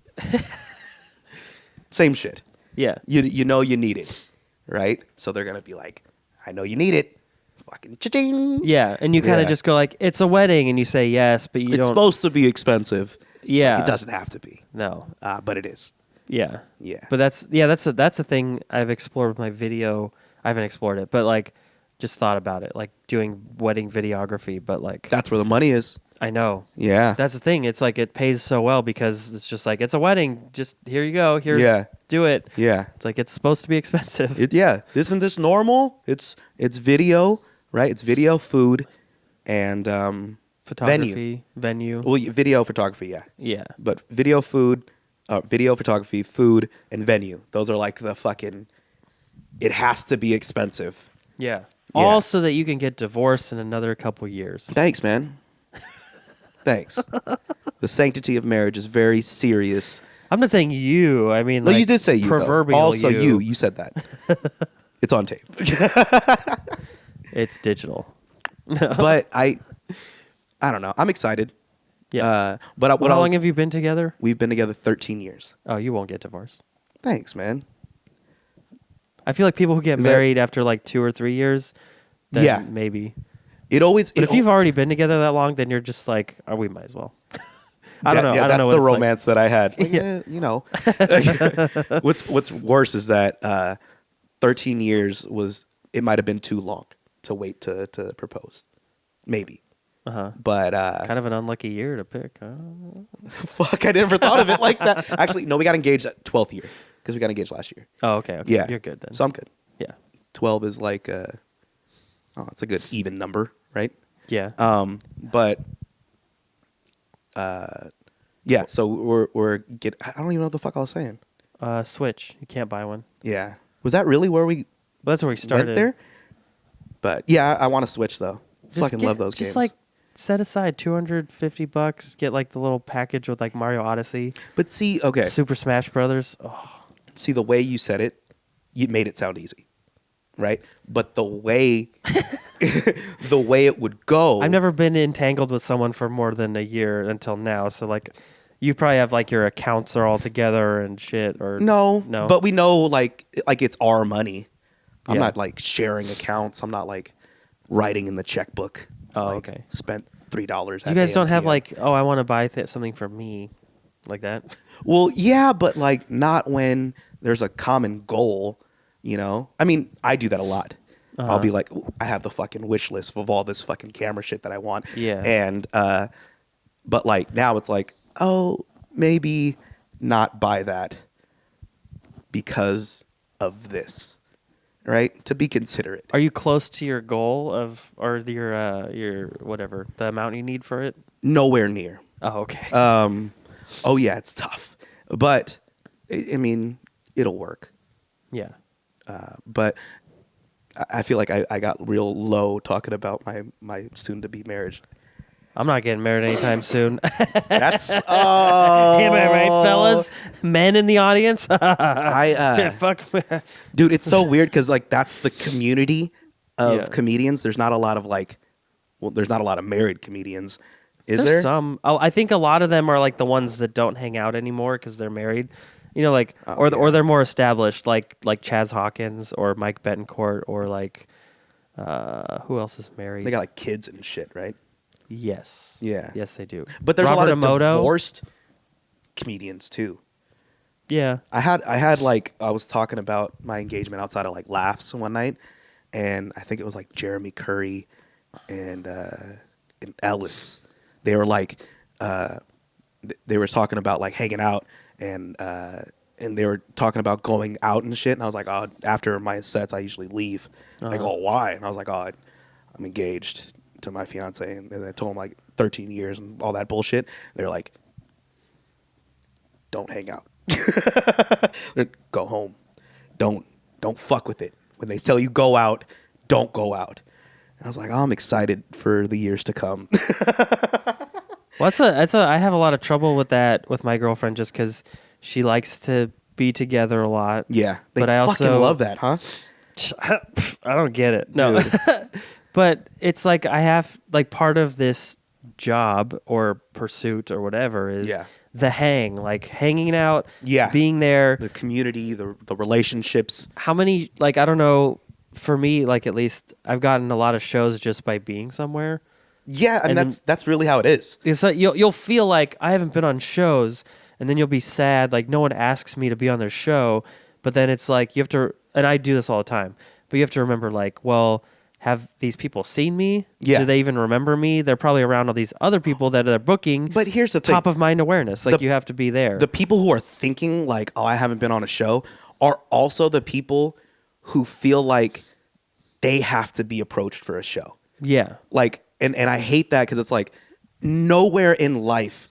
Same shit. Yeah. You know you need it, right? So they're gonna be like, I know you need it. Fucking cha-ching. Yeah, and you kind of Yeah. just go like, "It's a wedding," and you say yes, but you It's don't. supposed to be expensive. It's Yeah. like, it doesn't have to be, No. but it is. Yeah. Yeah. But that's a thing I've explored with my video. I haven't explored it, but like, just thought about it, like doing wedding videography. But like, That's where the money is. I know. Yeah. That's the thing. It's like it pays so well because it's just like it's a wedding. Just here you go. Here's Yeah. do it. Yeah. It's like it's supposed to be expensive. Yeah. Isn't this normal? It's video, right? It's video, food, and Photography, venue. Well, video, photography, yeah. Yeah. But video, photography, food, and venue. Those are like the fucking. It has to be expensive. Yeah. Yeah. All so that you can get divorced in another couple years. Thanks, man. Thanks. The sanctity of marriage is very serious. I'm not saying you. I mean, Well, like, you did say you. though. proverbial Also, you. you said that. It's on tape. It's digital. But I don't know. I'm excited. Yeah. But How long have you been together? we've been together 13 years. Oh, you won't get divorced. Thanks, man. I feel like people who get Is that- married after like 2 or 3 years, then Yeah. maybe. It always. But if you've already been together that long, then you're just like, oh, we might as well. I don't know. Yeah, I don't know that's what the it's like. romance that I had. Like, Yeah. you know. What's worse is that 13 years it might have been too long to wait to propose, maybe. But Kind of an unlucky year to pick. Huh? fuck, I never thought of it like that. Actually, no, we got engaged at 12th year because we got engaged last year. Oh, okay. Yeah, You're good then. So I'm good. Yeah. 12 is like it's a good even number, right? Yeah. But yeah, so we're I don't even know what the fuck I was saying. Switch. You can't buy one. Yeah, was that really where we Well, that's where we started. went there? But yeah, I want to switch though. Just Fucking get- love those just games. like set aside $250. Get like the little package with like Mario Odyssey, but see, okay, Super Smash Brothers. Oh, see the way you said it, you made it sound easy, right? But the way the way it would go, I've never been entangled with someone for more than a year until now. So like, you probably have like your accounts are all together and shit. Or no, no. but we know like it's our money. I'm Yeah. not like sharing accounts. I'm not like writing in the checkbook. Oh, like, okay. Spent $3. You guys don't have like, oh, I want to buy something for me, like that. Well, yeah, but like not when there's a common goal, you know? I mean, I do that a lot. I'll be like, "Ooh, I have the fucking wish list of all this fucking camera shit that I want. Yeah. And but like now it's like, oh, maybe not buy that because of this, right? To be considerate. Are you close to your goal or your whatever, the amount you need for it? Nowhere near. Oh, okay. Oh yeah, it's tough, but I mean, it'll work. Yeah. But I feel like I got real low talking about my soon to be marriage. I'm not getting married anytime soon. That's Am I right, oh, fellas? Men in the audience? I Fuck. dude, it's so weird because like that's the community of Yeah. comedians. There's not a lot of there's not a lot of married comedians. Is There's there? some. Oh, I think a lot of them are like the ones that don't hang out anymore because they're married. You know, like Oh, or yeah. or they're more established, like Chaz Hawkins or Mike Betancourt or like who else is married? They got like kids and shit, right? Yes. Yeah. Yes, they do. But there's Robert a lot of Emoto. divorced comedians too. Yeah. I had like I was talking about my engagement outside of like Laughs one night, and I think it was like Jeremy Curry and Ellis. They were like they were talking about like hanging out and they were talking about going out and shit. And I was like, oh, after my sets, I usually leave. Like, oh, why? And I was like, oh, I'm engaged to my fiance, and I told them like 13 years and all that bullshit. They're like, don't hang out. Go home. Don't fuck with it. When they tell you go out, don't go out. And I was like, oh, I'm excited for the years to come. Well, I have a lot of trouble with that with my girlfriend just because she likes to be together a lot. Yeah, they But I fucking also love that, huh? I don't get it. No. But it's like I have like part of this job or pursuit or whatever is Yeah. the hang, like hanging out, Yeah. being there. The community, the relationships. How many like I don't know, for me like at least I've gotten a lot of shows just by being somewhere. Yeah, and And that's really how it is. It's like you'll feel like I haven't been on shows, and then you'll be sad like no one asks me to be on their show, but then it's like you have to, and I do this all the time, but you have to remember like, well, have these people seen me? Yeah. Do they even remember me? They're probably around all these other people that they're booking. But here's the thing. Top of mind awareness, like The- you have to be there. The people who are thinking like, oh, I haven't been on a show, are also the people who feel like they have to be approached for a show. Yeah. Like, and I hate that because it's like nowhere in life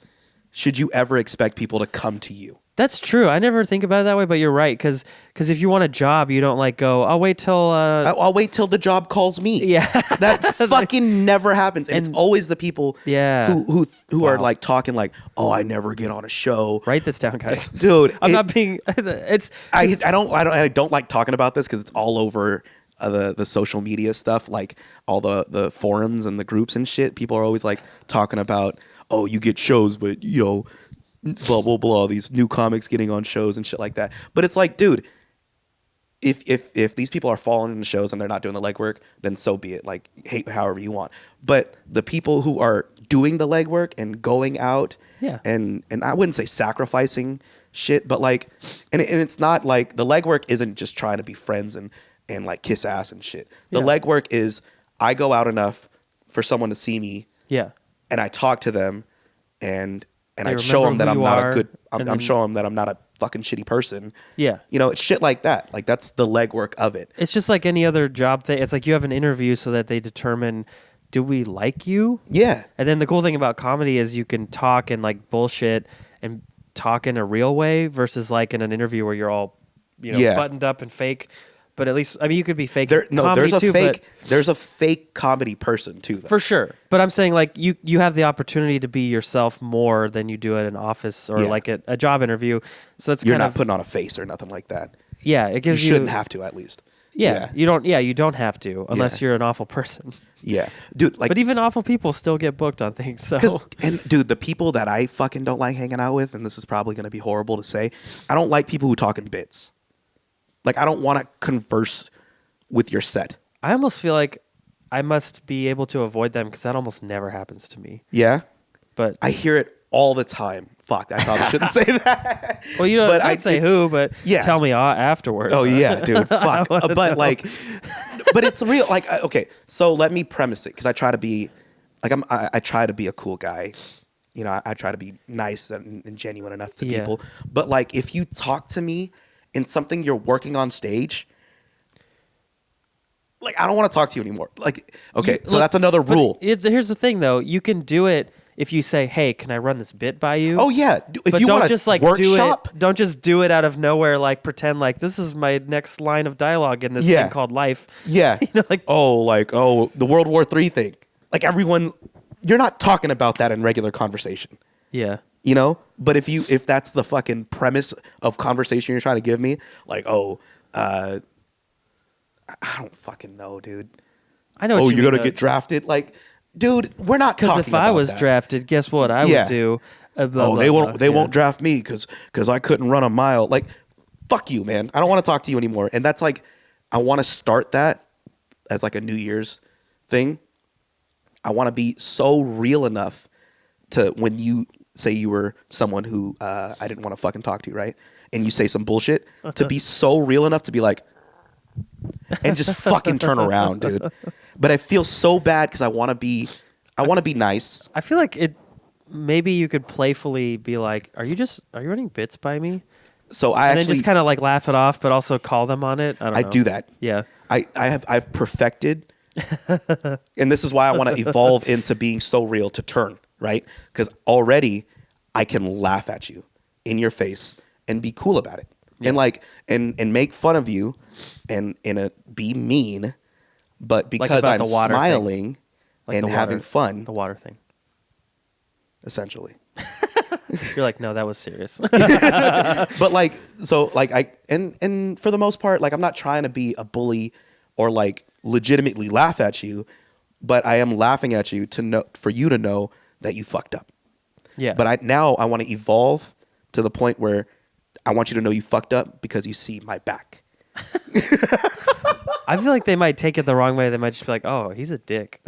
should you ever expect people to come to you. That's true. I never think about it that way, but you're right. Because if you want a job, you don't like go, I'll wait till... I'll wait till the job calls me. Yeah. That fucking never happens. And it's And- always the people Yeah. who are Wow. like talking like, oh, I never get on a show. Write this down, guys. Dude, I'm not being... It's... I don't like talking about this because it's all over the social media stuff, like all the forums and the groups and shit. People are always like talking about, oh, you get shows, but you know, blah blah blah. These new comics getting on shows and shit like that. But it's like, dude, if these people are falling into shows and they're not doing the legwork, then so be it. Like, hate however you want. But the people who are doing the legwork and going out, Yeah. and I wouldn't say sacrificing shit, but like, and it's not like the legwork isn't just trying to be friends and like kiss ass and shit. The Yeah. legwork is I go out enough for someone to see me, Yeah. and I talk to them, and They I show them remember that who I'm you not are, a good. and I'm then- showing them that I'm not a fucking shitty person. Yeah. You know, it's shit like that. Like that's the legwork of it. It's just like any other job thing. It's like you have an interview so that they determine, do we like you? Yeah. And then the cool thing about comedy is you can talk and like bullshit and talk in a real way versus like in an interview where you're all, Yeah. buttoned up and fake. But at least, I mean, you could be fake There's comedy a too, fake. but There's a fake comedy person too. Though. for sure. But I'm saying like you have the opportunity to be yourself more than you do at an office or Yeah. like at a job interview. So it's You're kind not of putting on a face or nothing like that. yeah. It You gives shouldn't have to, at least. Yeah, you don't. Yeah, you don't have to unless Yeah. you're an awful person. Yeah, dude. Like, But even awful people still get booked on things. So and dude, the people that I fucking don't like hanging out with, and this is probably gonna be horrible to say, I don't like people who talk in bits. Like, I don't want to converse with your set. I almost feel like I must be able to avoid them because that almost never happens to me. Yeah, But I hear it all the time. Fuck, I probably shouldn't say that. well, you don't but I'd say who, but yeah. tell me afterwards. Oh yeah, dude. Fuck. wanna But know. like, but it's real. Like, okay. So let me premise it because I try to be, like, I try to be a cool guy, you know, I try to be nice and genuine enough to Yeah. people. But like, if you talk to me in something you're working on stage, like, I don't want to talk to you anymore. Like, okay, so Look, that's another but rule. Here's the thing, though. You can do it if you say, "Hey, can I run this bit by you?" Oh yeah, if but you don't want just to like workshop, do it. Don't just do it out of nowhere. Like pretend like this is my next line of dialogue in this Yeah. thing called life. yeah, You know, like the World War III thing. Like everyone, you're not talking about that in regular conversation. yeah. You know, but if that's the fucking premise of conversation you're trying to give me, like, I don't fucking know, dude. I know. What you You're gonna mean, get drafted, like, dude. We're not talking because if I about was that. drafted, guess what I Yeah. would do? Blah, Oh, blah, they blah. won't. They Yeah. won't draft me because I couldn't run a mile. Like, fuck you, man. I don't want to talk to you anymore. And that's like, I want to start that as like a New Year's thing. I want to be so real enough to when you say you were someone who I didn't want to fucking talk to, right? And you say some bullshit, to be so real enough to be like, and just fucking turn around, dude. But I feel so bad because I want to be nice. I feel like it. Maybe you could playfully be like, "Are you running bits by me?" So I And actually then just kind of like laugh it off, but also call them on it. I don't know. I do that. Yeah. I've perfected, and this is why I want to evolve into being so real to turn, right? Because already I can laugh at you in your face and be cool about it, and like and make fun of you, and be mean, but because about I'm the water thing. smiling Like and the having water- fun, The water thing. essentially. You're like, no, that was serious. But like, so like and for the most part, like I'm not trying to be a bully or like legitimately laugh at you, but I am laughing at you for you to know that you fucked up. Yeah. But I want to evolve to the point where I want you to know you fucked up because you see my back. I feel like they might take it the wrong way. They might just be like, oh, he's a dick.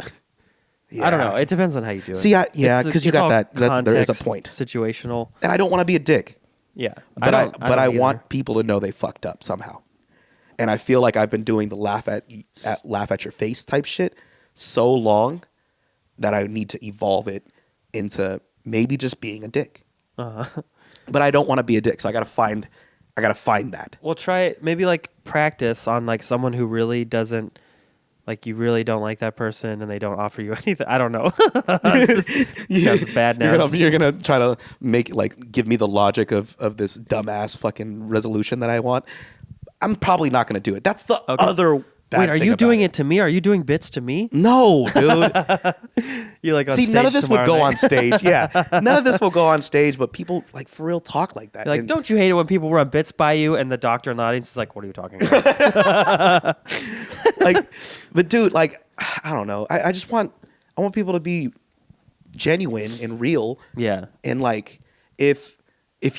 I don't know. It depends on how you do it. See, because you It's all got that. There is a context, point, situational. and I don't want to be a dick. Yeah. But I don't either. want people to know they fucked up somehow. And I feel like I've been doing the laugh at your face type shit so long that I need to evolve it into maybe just being a dick. Uh-huh. But I don't want to be a dick, so I gotta find that. Well, try it. Maybe like practice on like someone who really doesn't, like you really don't like that person and they don't offer you anything. I don't know. Sounds bad now. You're gonna try to give me the logic of this dumbass fucking resolution that I want. I'm probably not gonna do it. That's the other bad Wait, are thing you about doing it to me? Are you doing bits to me? No, dude. You like on See, none stage of this would tomorrow go night? on stage. Yeah, none of this will go on stage. But people like for real talk like that. You're like, And- don't you hate it when people run bits by you and the doctor in the audience is like, what are you talking about? like, but dude, like, I don't know. I want people to be genuine and real. Yeah. And like, if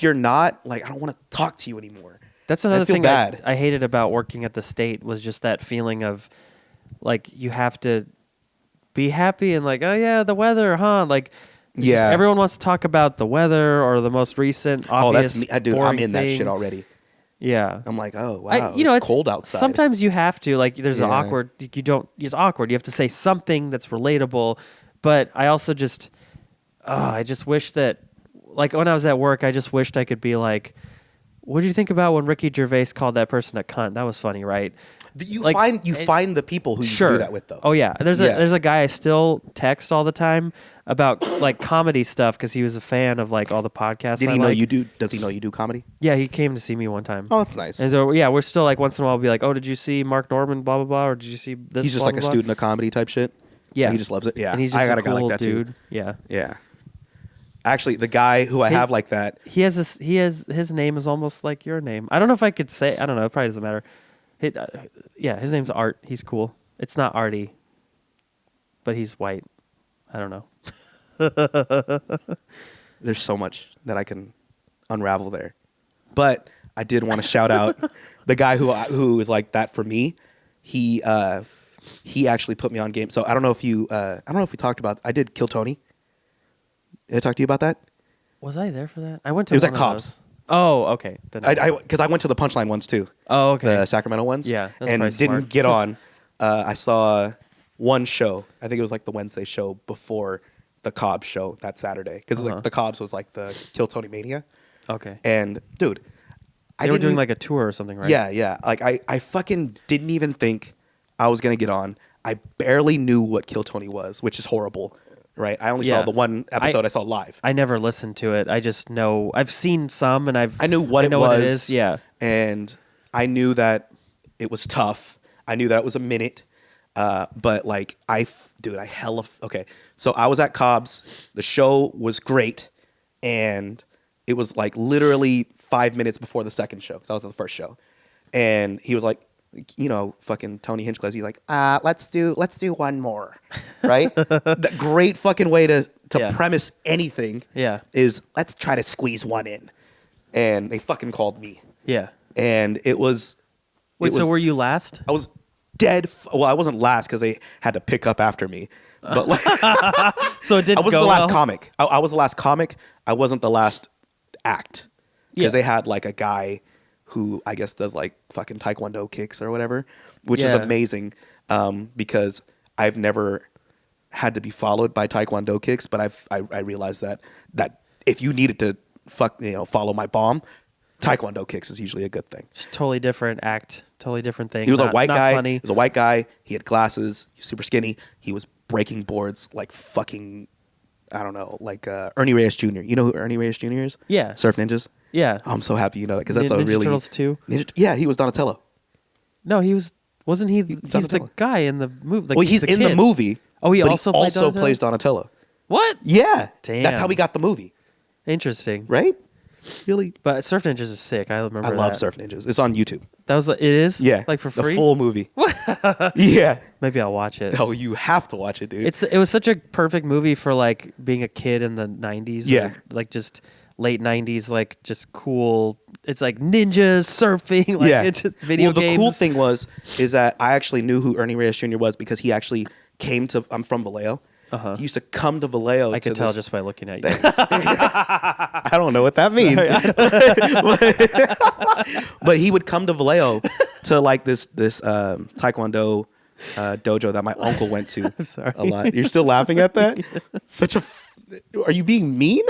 you're not, like, I don't want to talk to you anymore. That's another feel thing bad. I hated about working at the state was just that feeling of like you have to be happy and like, oh yeah, the weather, huh? Like, it's just Yeah. everyone wants to talk about the weather or the most recent obvious. Oh, that's me, dude. I'm boring in that thing. shit already. Yeah. I'm like, oh wow, it's cold outside. Sometimes you have to like. There's an Yeah. awkward. You don't. It's awkward. You have to say something that's relatable. But I also just, I just wish that, like when I was at work, I just wished I could be like, what do you think about when Ricky Gervais called that person a cunt? That was funny, right? You Like, find the people who you Sure. do that with though. Oh yeah. There's Yeah. a guy I still text all the time about like comedy stuff because he was a fan of like all the podcasts. Did I he know like. you do? Does he know you do comedy? Yeah, he came to see me one time. Oh, that's nice. And so yeah, we're still like once in a while we'll be like, oh, did you see Mark Norman? Blah blah blah, or did you see this? He's just blah, like a blah, blah? student of comedy type shit. Yeah, He just loves it. Yeah, and he's just I got a a guy cool like that dude. too. Yeah, Yeah. Actually, the guy who I He- have like that. he has this. He has his name is almost like your name. I don't know if I could say. I don't know. It probably doesn't matter. Yeah, his name's Art. He's cool. It's not Artie, but he's white. I don't know. There's so much that I can unravel there, but I did want to shout out the guy who is like that for me. He actually put me on game. So I don't know if we talked about. I did Kill Tony. Did I talk to you about that? Was I there for that? I went to. It was one at of Cobb's. those. Oh, okay. Then Because I went to the Punchline ones too. oh, okay. The Sacramento ones. Yeah, that's and probably didn't smart. get on. I saw one show. I think it was like the Wednesday show before the Cobbs show that Saturday because like the Cobbs was like the Kill Tony Mania. Okay. And dude, They were doing like a tour or something, right? Yeah. Like I fucking didn't even think I was gonna get on. I barely knew what Kill Tony was, which is horrible, right? I only saw Yeah. the one episode I saw live. I never listened to it. I just know I've seen some, and I knew what it know was. what it is. Yeah. And I knew that it was tough. I knew that it was a minute. But like okay. So I was at Cobb's. The show was great, and it was like literally 5 minutes before the second show because I was at the first show, and he was like, you know, fucking Tony Hinchcliffe. He's like, let's do one more, right? The great fucking way to Yeah. premise anything, Yeah. is let's try to squeeze one in, and they fucking called me, Yeah. and it was. Wait, it so was- were you last? I was dead. Well, I wasn't last because they had to pick up after me. But like, So it didn't I was go the last well? comic. I was the last comic. I wasn't the last act because Yeah. they had like a guy who I guess does like fucking taekwondo kicks or whatever, which is Yeah. amazing because I've never had to be followed by taekwondo kicks, but I realized that if you needed to follow my bomb, taekwondo kicks is usually a good thing. Just totally different act, totally different thing. He was a white not guy. Funny. He was a white guy. He had glasses. He was super skinny. He was breaking boards like fucking, I don't know, like Ernie Reyes Jr. You know who Ernie Reyes Jr. is? Yeah. Surf Ninjas. Yeah. I'm so happy you know that because that's Ninja a really Turtles 2? Yeah, he was Donatello. No, wasn't he? He's the Donatello. guy in the movie. Like, Well, he's the in the kid. movie. Oh, he but also he played also Donatello? plays Donatello. What? Yeah, Damn. that's how we got the movie, Interesting. right? Really, But Surf Ninjas is sick. I remember I love that. Surf Ninjas. It's on YouTube. That was it is? Yeah, Like for the free? full movie. Yeah. Maybe I'll watch it. Oh, you have to watch it, dude. It was such a perfect movie for like being a kid in the 90s. Yeah. or, like just late 90s, like just cool. It's like ninjas surfing. Like it's just video the games. cool thing is that I actually knew who Ernie Reyes Jr. was because he actually came to. I'm from Vallejo. He used to come to Vallejo. I to could tell this- just by looking at you. I don't know what that means. But he would come to Vallejo to like this taekwondo dojo that my uncle went to. I'm sorry. A lot. You're still laughing at that? Are you being mean?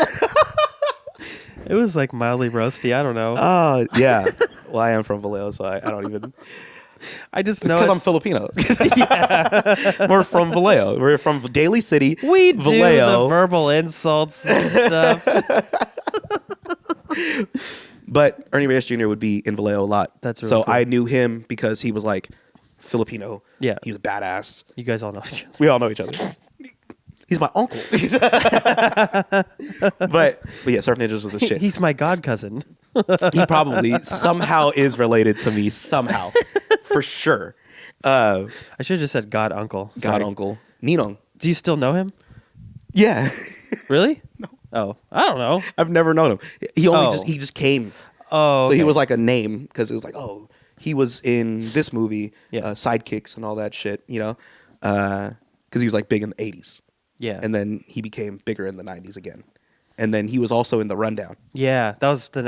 It was like mildly roasty. I don't know. Oh yeah. Well, I am from Vallejo, so I don't even. I just It's know because I'm Filipino. We're from Vallejo. We're from Daly City. we do Vallejo. the verbal insults and stuff. But Ernie Reyes Jr. would be in Vallejo a lot. That's really so cool. I knew him because he was like Filipino. Yeah. He was badass. You guys all know each other. We all know each other. He's my uncle. but yeah, Surf Ninjas was the shit. He's my god cousin. He probably somehow is related to me somehow, for sure. I should have just said god uncle. God Sorry. uncle Ninong. Do you still know him? Yeah, Really? No. Oh, I don't know. I've never known him. He only Oh. he just came. Oh, So he okay. was like a name because it was like, oh, he was in this movie, Yeah. Sidekicks and all that shit, you know, because he was like big in the 80s. Yeah. And then he became bigger in the 90s again. And then he was also in The Rundown. Yeah, that was I was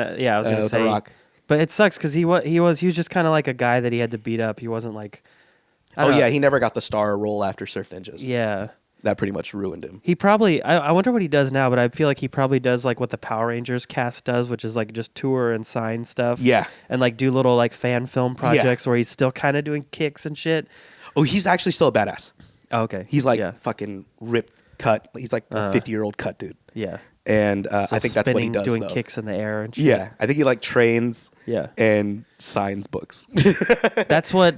gonna with The say. Rock. But it sucks because he was just kind of like a guy that he had to beat up. He wasn't like. I Oh, don't know. yeah, he never got the star role after Surf Ninjas. Yeah. That pretty much ruined him. He probably. I wonder what he does now, but I feel like he probably does like what the Power Rangers cast does, which is like just tour and sign stuff. Yeah. And like do little like fan film projects where he's still kind of doing kicks and shit. Oh, he's actually still a badass. Oh, okay. He's like yeah. fucking ripped, cut. He's like a 50-year-old cut dude. Yeah. And So I think that's what he spinning, does, doing though. kicks in the air and shit. Yeah, I think he like trains Yeah. and signs books. That's what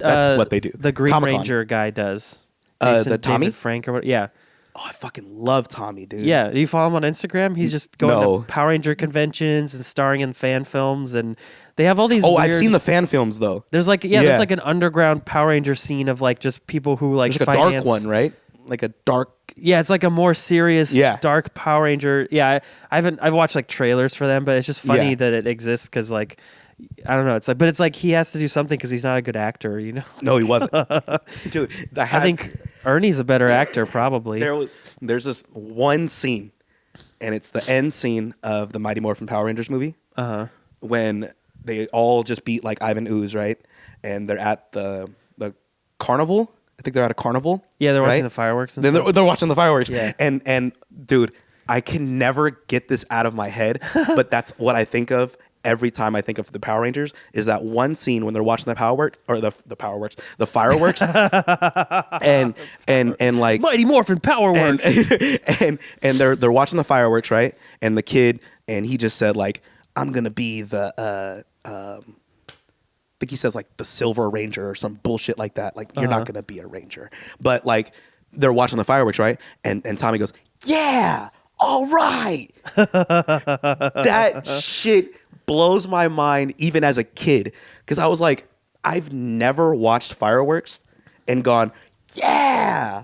they do. The Green Comic-Con. Ranger guy does. The Tommy? David Frank or what? Yeah. Oh, I fucking love Tommy, dude. Yeah. Do you follow him on Instagram? He's just going No. to Power Ranger conventions and starring in fan films, and they have all these. Oh, I've weird- seen the fan films though. There's like Yeah. there's like an underground Power Ranger scene of like just people who like There's like a finance. dark one, right? Like a dark. Yeah, it's like a more serious, Yeah. dark Power Ranger. Yeah, I've watched like trailers for them, but it's just funny Yeah. that it exists because like I don't know. It's like, but it's like he has to do something because he's not a good actor, you know. No, he wasn't, dude. I think Ernie's a better actor, probably. there's this one scene, and it's the end scene of the Mighty Morphin Power Rangers movie when they all just beat like Ivan Ooze, right? And they're at the carnival. think they're at a carnival. Yeah, they're watching right? the fireworks and Then stuff. they're watching the fireworks. Yeah. And dude, I can never get this out of my head, but that's what I think of every time I think of the Power Rangers. Is that one scene when they're watching the the fireworks, and like Mighty Morphin Power Works. and they're watching the fireworks, right? And the kid, and he just said like, I'm gonna be the I think he says like the Silver Ranger or some bullshit like that. Like you're not gonna be a ranger, but like they're watching the fireworks, right? And Tommy goes, yeah, all right. That shit blows my mind even as a kid, because I was like, I've never watched fireworks and gone, yeah.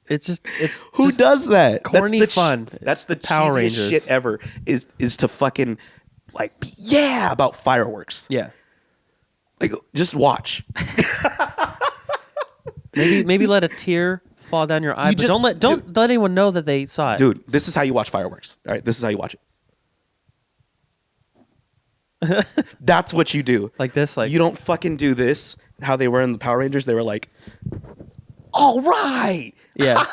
It's Who just does that? corny That's fun. That's the Power cheesiest Rangers. shit ever. Is to fucking like be, yeah, about fireworks. Yeah. Like just watch. Maybe let a tear fall down your eye, but just- don't let anyone know that they saw it. Dude, this is how you watch fireworks. All right, this is how you watch it. That's what you do. Like this, like you don't fucking do this. How they were in the Power Rangers, they were like, all right. Yeah.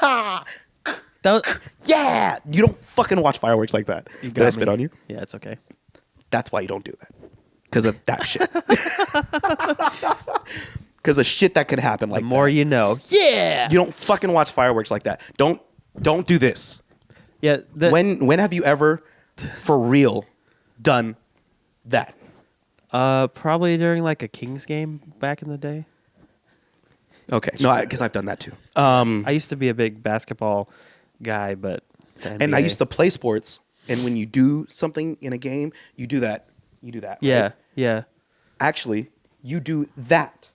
That was, Yeah. You don't fucking watch fireworks like that. you Did got I spit me. on you? Yeah, it's okay. That's why you don't do that. Because of that shit. Because of shit that could happen like The more that. you know. Yeah. You don't fucking watch fireworks like that. Don't do this. Yeah. When have you ever, for real, done that? Probably during like a Kings game back in the day. Okay. No, because I've done that too. I used to be a big basketball guy, but the And I NBA used to play sports. And when you do something in a game, you do that. You do that. Yeah. Right? Yeah. Actually, you do that.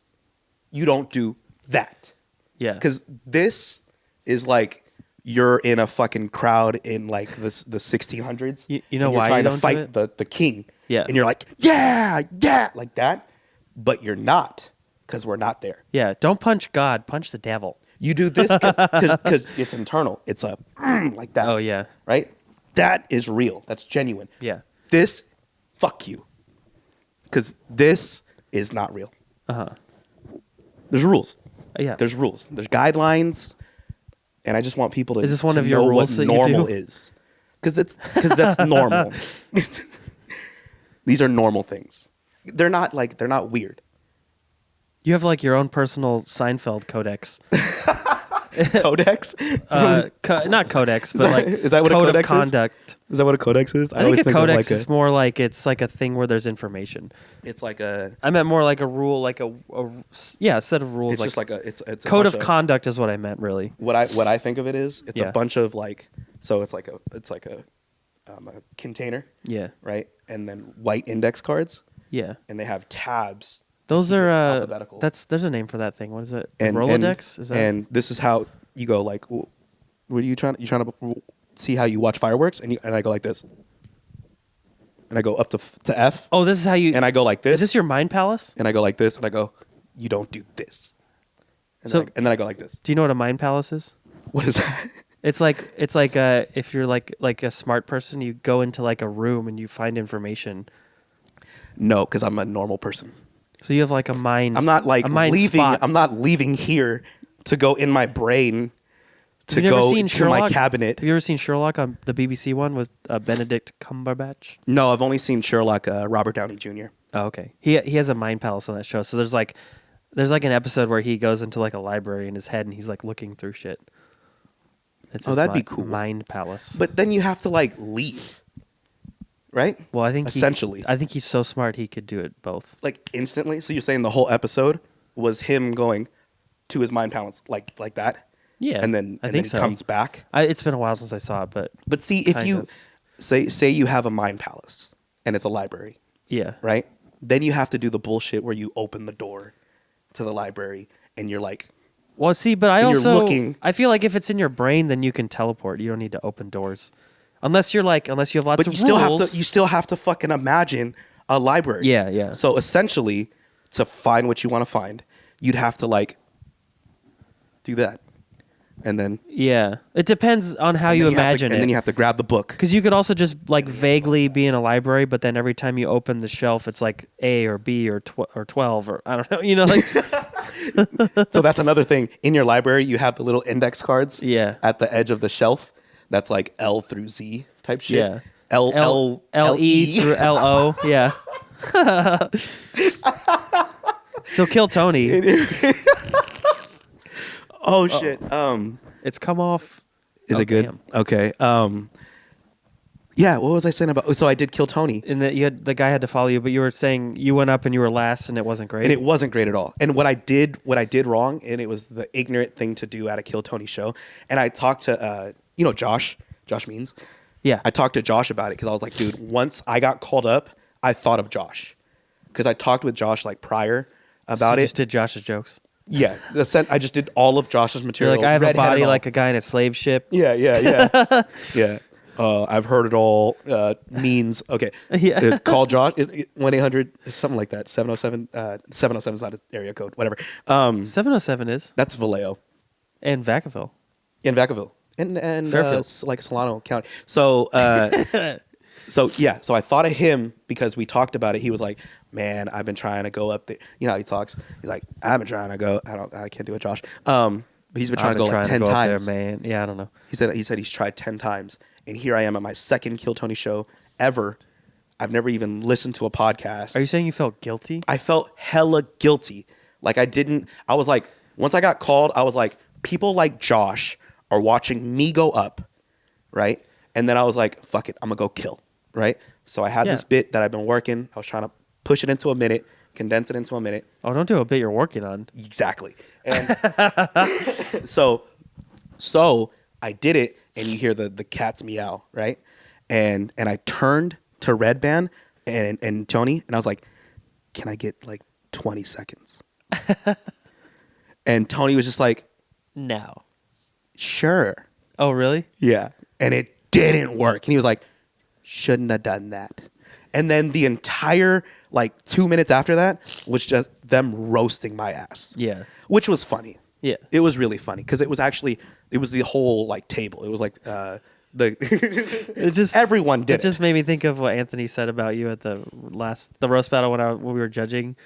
You don't do that. Yeah. Because this is like you're in a fucking crowd in like the 1600s. You know and you're why trying you to don't do fight it? the king. Yeah. And you're like, yeah, like that. But you're not, because we're not there. Yeah. Don't punch God. Punch the devil. You do this because it's internal. It's a like that. Oh yeah. Right? That is real. That's genuine. Yeah. This, fuck you. Because this is not real. There's rules. Yeah. There's rules. There's guidelines, and I just want people to. Is this one to of your know rules what that you normal do? is? Because that's normal. These are normal things. They're not weird. You have like your own personal Seinfeld codex. Codex? Not codex, but like is that what a code codex of conduct. Is that what a codex is? I think always a codex of is more like it's like a thing where there's information. It's like a. I meant more like a rule, like a set of rules. It's like just like a. It's a code bunch of conduct is what I meant, really. What I think of it is, it's Yeah. a bunch of like. So it's like a container, Yeah, right? And then white index cards, yeah. and they have tabs. Those keep it are alphabetical. there's a name for that thing. What is it? And Rolodex? Is that? And this is how you go. Like, what are you trying? You trying to see how you watch fireworks? And I go like this, and I go up to F. Oh, this is how you. And I go like this. Is this your mind palace? And I go like this, and I go, you don't do this. And, So- then I go like this. Do you know what a mind palace is? What is that? It's like if you're like a smart person, you go into like a room and you find information. No, because I'm a normal person. So you have like a mind. I'm not like a mind leaving. spot. I'm not leaving here to go in my brain to Have you never go seen to my Sherlock? cabinet. Have you ever seen Sherlock on the BBC one with Benedict Cumberbatch? No, I've only seen Sherlock. Robert Downey Jr. Oh, okay. He has a mind palace on that show. So there's like an episode where he goes into like a library in his head and he's like looking through shit. It's Oh, his that'd be cool. Mind palace. But then you have to like leave, right? well, I think essentially, I think he's so smart he could do it both. like instantly. So you're saying the whole episode was him going to his mind palace like that, Yeah, and then I and think then so. he comes back. It's been a while since I saw it, but But see, if Kind you of. say you have a mind palace and it's a library, yeah, right? Then you have to do the bullshit where you open the door to the library and you're like, Well, see, but I And you're also looking- I feel like if it's in your brain, then you can teleport. You don't need to open doors, unless you have lots but of you rules. still have to fucking imagine a library. Yeah, yeah. So essentially, to find what you want to find, you'd have to like do that. and then Yeah, it depends on how you imagine and then it. you have to grab the book. Because you could also just like vaguely be in a library, but then every time you open the shelf, it's like A or B or 12 or I don't know. You know, like So that's another thing. In your library, you have the little index cards Yeah. at the edge of the shelf. That's like L through Z type shit. Yeah. L E through L O. Yeah. So kill Tony. Oh shit. It's come off. Is Oh, it good? damn. Okay. Yeah, what was I saying about? So I did kill Tony, And that the guy had to follow you, but you were saying you went up and you were last, and it wasn't great. and it wasn't great at all. And what I did wrong, and it was the ignorant thing to do at a Kill Tony show. And I talked to Josh Means. Yeah. I talked to Josh about it because I was like, dude, once I got called up, I thought of Josh because I talked with Josh like prior about you it. just did Josh's jokes. Yeah, I just did all of Josh's You're material. like, I have a redhead body and all. like a guy in a slave ship. Yeah. Yeah. I've heard it all. Means okay. Yeah. Call Josh 1-800 something like that. 707. 707 is not his area code. Whatever. 707 is. That's Vallejo And Vacaville. in Vacaville and Fairfield. like Solano County. So so I thought of him because we talked about it. He was like, "Man, I've been trying to go up there." You know how he talks. He's like, "I've been trying to go. I can't do it, Josh." But he's been trying to go like 10 up times. there, man. Yeah, I don't know. He said he's tried 10 times. And here I am at my second Kill Tony show ever. I've never even listened to a podcast. Are you saying you felt guilty? I felt hella guilty. Like I was like, once I got called, I was like, people like Josh are watching me go up, right? And then I was like, fuck it, I'm gonna go kill, right? So I had this bit that I've been working. I was trying to push it into a minute, condense it into a minute. Oh, don't do a bit you're working on. Exactly. And so I did it, and you hear the cat's meow, right? And I turned to Red Band and Tony, and I was like, can I get like 20 seconds? And Tony was just like, No. sure. Oh, really? Yeah. And it didn't work. And he was like, shouldn't have done that. And then the entire like 2 minutes after that was just them roasting my ass. Yeah. Which was funny. Yeah. It was really funny because it was the whole like table. It was like the It just everyone did It just made me think of what Anthony said about you at the roast battle when we were judging.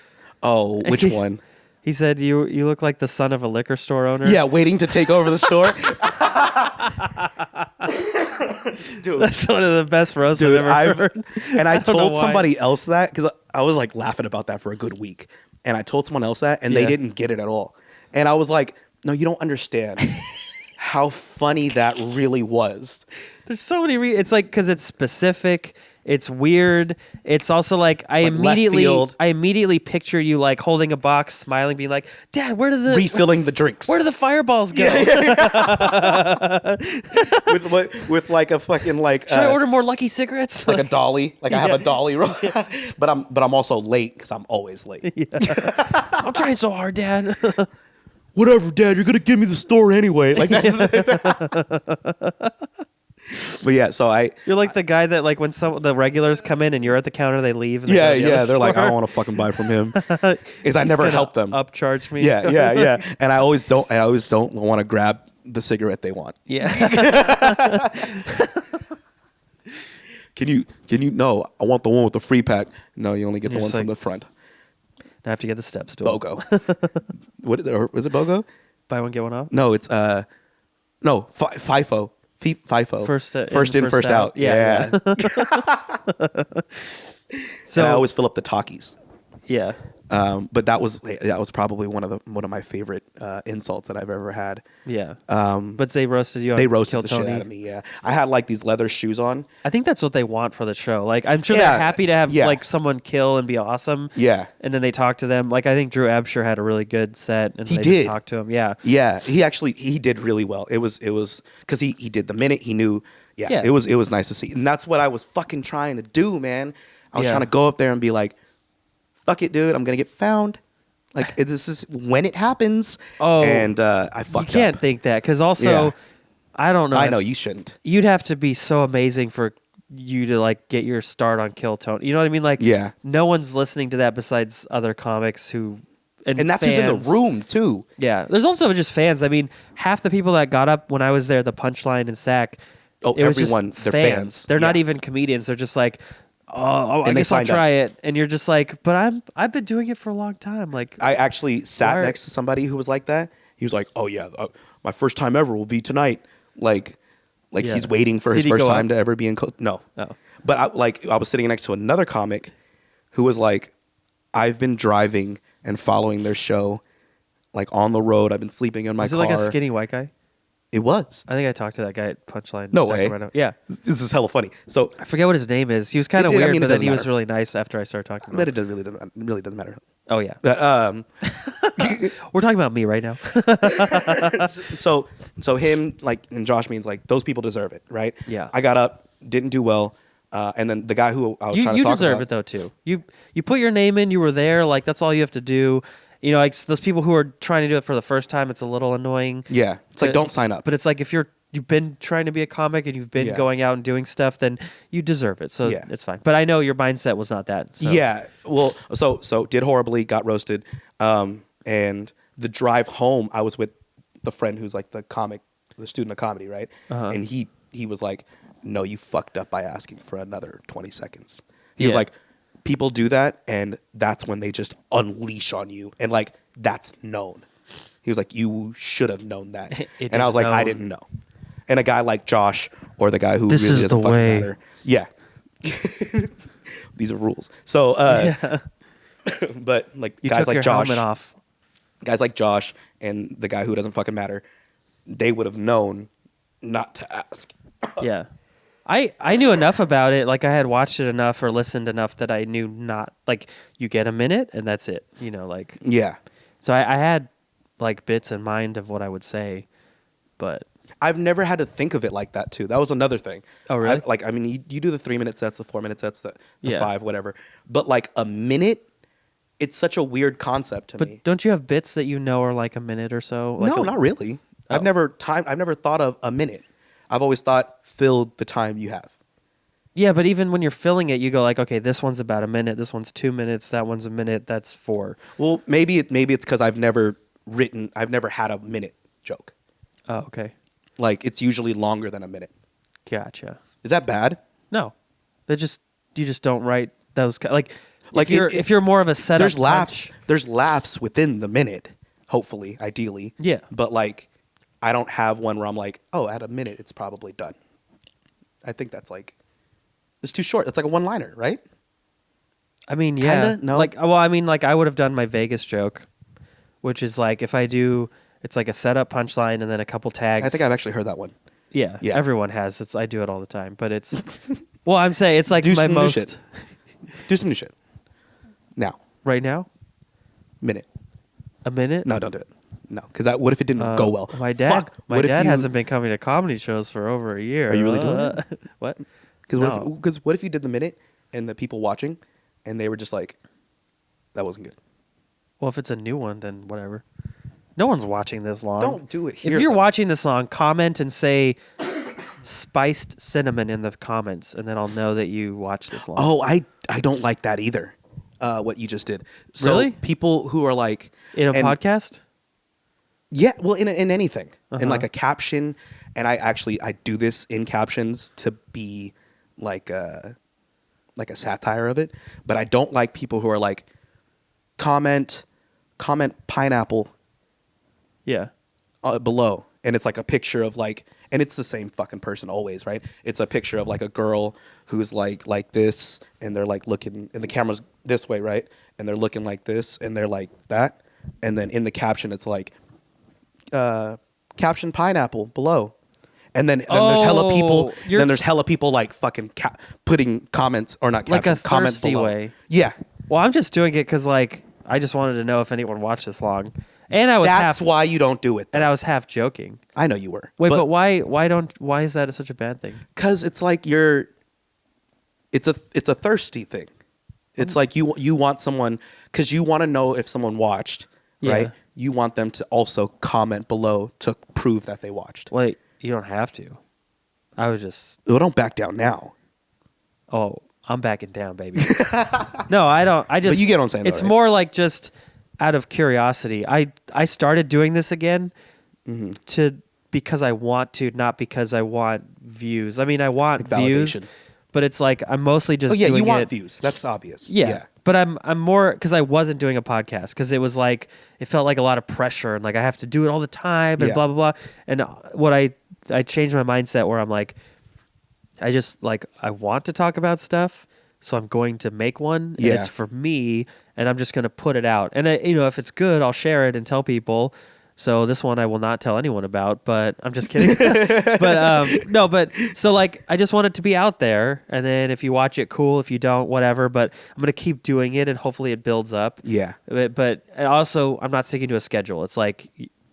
Oh, which one? He said you look like the son of a liquor store owner. Yeah, waiting to take over the store. Dude, That's one of the best roasts dude, I've ever heard. and I don't know told why. somebody else that because I was like laughing about that for a good week, and I told someone else that, and they Yeah. didn't get it at all. And I was like, no, you don't understand how funny that really was. There's so many. It's like because it's specific. It's weird. It's also like I like left field. immediately picture you like holding a box, smiling, being like, "Dad, where do the Refilling the drinks. where do the fireballs go? with like a fucking like Should I order more Lucky cigarettes?" like a dolly. Like I have Yeah. a dolly roll. but I'm also late because I'm always late. I'm trying so hard, Dad. Whatever, Dad, you're gonna give me the store anyway. Like that's But yeah, so You're like the guy that like when the regulars come in and you're at the counter, they leave. And they yeah, go to the yeah. other They're like, I store. don't want to fucking buy from him. Is I He's never gonna help them. Upcharge me. Yeah. And I always don't want to grab the cigarette they want. Yeah. Can you no, I want the one with the free pack. No, you only get the You're one just from like- the front. I have to get the step stool. BOGO. What is it? Or is it BOGO? Buy one get one off. No, it's no, FIFO. FIFO. First in, first out. Yeah. So I always fill up the Takis. Yeah. But that was probably one of my favorite insults that I've ever had. Yeah. Um, But they roasted you on they roasted Kill the Tony. shit out of me. Yeah, I had like these leather shoes on. I think that's what they want for the show. Like, I'm sure Yeah, they're happy to have yeah. like someone kill and be awesome. Yeah. And then they talk to them. Like, I think Drew Absher had a really good set, and He they did. just talked to him. Yeah. Yeah, he did really well. It was because he did the minute he knew. Yeah. It was nice to see, and that's what I was fucking trying to do, man. I was Yeah. trying to go up there and be like, "Fuck it, dude, I'm gonna get found." Like this is when it happens. Oh. and I You fucked can't up. think that because also, Yeah. I don't know. I if- know you shouldn't. You'd have to be so amazing for you to like get your start on Kill Tony. You know what I mean? Like, Yeah. no one's listening to that besides other comics who And that's who's in the fans. room too. Yeah, there's also just fans. I mean, half the people that got up when I was there, the punchline and sack. Oh, it was just everyone, they're fans. They're not Yeah. even comedians. They're just like, oh, I And they guess I'll signed up. try it. And you're just like, but I've been doing it for a long time. Like, I actually sat Why- next to somebody who was like that. He was like, "Oh yeah, my first time ever will be tonight." Like Yeah. he's waiting for his Did he first go time up? to ever be in. No, Oh. But I was sitting next to another comic who was like, "I've been driving and following their show, like on the road. I've been sleeping in my is it car." like a skinny white guy? It was. I think I talked to that guy at Punchline. No way. Sacramento. Yeah. This is hella funny. So, I forget what his name is. He was kind of It- I weird, mean, it but then doesn't he was matter. really nice after I started talking but to him. it really doesn't matter. Oh, yeah. But, We're talking about me right now. so him like and Josh means like those people deserve it, right? Yeah. I got up, didn't do well, and then the guy who I was you trying to you talk deserve about, it, though, too. You put your name in. You were there. Like, that's all you have to do. You know, like those people who are trying to do it for the first time, it's a little annoying. Yeah, it's like But- don't sign up. But it's like if you've been trying to be a comic and you've been Yeah. going out and doing stuff, then you deserve it. So Yeah. it's fine. But I know your mindset was not that. So. Yeah, well, so did horribly, got roasted, and the drive home, I was with the friend who's like the student of comedy, right? Uh-huh. And he was like, "No, you fucked up by asking for another 20 seconds." He was Yeah. like, "People do that, and that's when they just unleash on you, and like that's known." He was like, "You should have known that," It and I is was like, "I known. didn't know." And a guy like Josh, or the guy who This really is doesn't the fucking way. matter, yeah. These are rules. So, Yeah. but like You guys took like your Josh, helmet off. guys like Josh, and the guy who doesn't fucking matter, they would have known not to ask. Yeah. I knew enough about it. Like I had watched it enough or listened enough that I knew not like you get a minute and that's it. You know, like Yeah, so I had like bits in mind of what I would say, but I've never had to think of it like that too. That was another thing. Oh, really? I mean, you do the 3-minute sets, the 4-minute sets, the Yeah. 5, whatever. But like a minute, it's such a weird concept to me. but don't you have bits that you know are like a minute or so? Like No, a- not really. Oh. I've never thought of a minute. I've always thought fill the time you have. Yeah, but even when you're filling it, you go like, okay, this one's about a minute, this one's 2 minutes, that one's a minute, that's 4. Well, maybe it's because I've never had a minute joke. Oh, okay, Like it's usually longer than a minute. gotcha. Is that bad? No, you just don't write those like Like if you're more of a setup. There's laughs. punch- There's laughs within the minute. Hopefully, ideally. Yeah. But like, I don't have one where I'm like, oh, at a minute it's probably done. I think that's like, it's too short. It's like a one-liner, right? I mean, yeah, Kinda? No? like well, I mean, like I would have done my Vegas joke, which is like if I do, it's like a setup punchline and then a couple tags. I think I've actually heard that one. yeah, Yeah. everyone has. I do it all the time, but it's well, I'm saying it's like Do my some new most shit. Do some new shit. Now, right now. minute. A minute. No, don't do it. No, because what if it didn't go well? My dad, Fuck. my What if dad you- hasn't been coming to comedy shows for over a year. Are you really doing it? What? Because No. what if you did the minute and the people watching, and they were just like, that wasn't good. Well, if it's a new one, then whatever. No one's watching this long. Don't do it here, If you're though. watching this long, comment and say spiced cinnamon in the comments, and then I'll know that you watched this long. Oh, I don't like that either. What you just did. So Really? people who are like in a and- podcast? Yeah, well, in anything, in Uh-huh. like a caption, and I do this in captions to be like a satire of it, but I don't like people who are like comment pineapple Yeah. below, and it's like a picture of like, and it's the same fucking person always, right? It's a picture of like a girl who's like this, and they're like looking, and the camera's this way, right? And they're looking like this, and they're like that, and then in the caption it's like, caption pineapple below, and then there's hella people. you're- Then there's hella people like fucking putting comments or not Like a caption, comment thirsty below. way. Yeah, Well, I'm just doing it because like I just wanted to know if anyone watched this long, and I was that's half, why you don't do it. and I was half joking. I know you were. Wait, but why is that such a bad thing? Because it's like it's a thirsty thing. It's like you want someone, because you want to know if someone watched, right? Yeah. You want them to also comment below to prove that they watched. Wait, you don't have to. I was just Well, don't back down now. I'm backing down, baby. No, I don't. I just. But you get what I'm saying, though, It's right? more like just out of curiosity. I started doing this again because I want to, not because I want views. I mean, I want views, validation. but it's like I'm mostly just you doing want it. views. That's obvious. Yeah. But I'm more because I wasn't doing a podcast because it was like it felt like a lot of pressure and like I have to do it all the time and Yeah. blah blah blah. And what I changed my mindset where I'm like, I just like I want to talk about stuff, so I'm going to make one. And Yeah. it's for me, and I'm just going to put it out. And if it's good, I'll share it and tell people. So this one I will not tell anyone about, but I'm just kidding. but so like I just want it to be out there, and then if you watch it, cool. If you don't, whatever. But I'm gonna keep doing it, and hopefully it builds up. Yeah. But also I'm not sticking to a schedule. It's like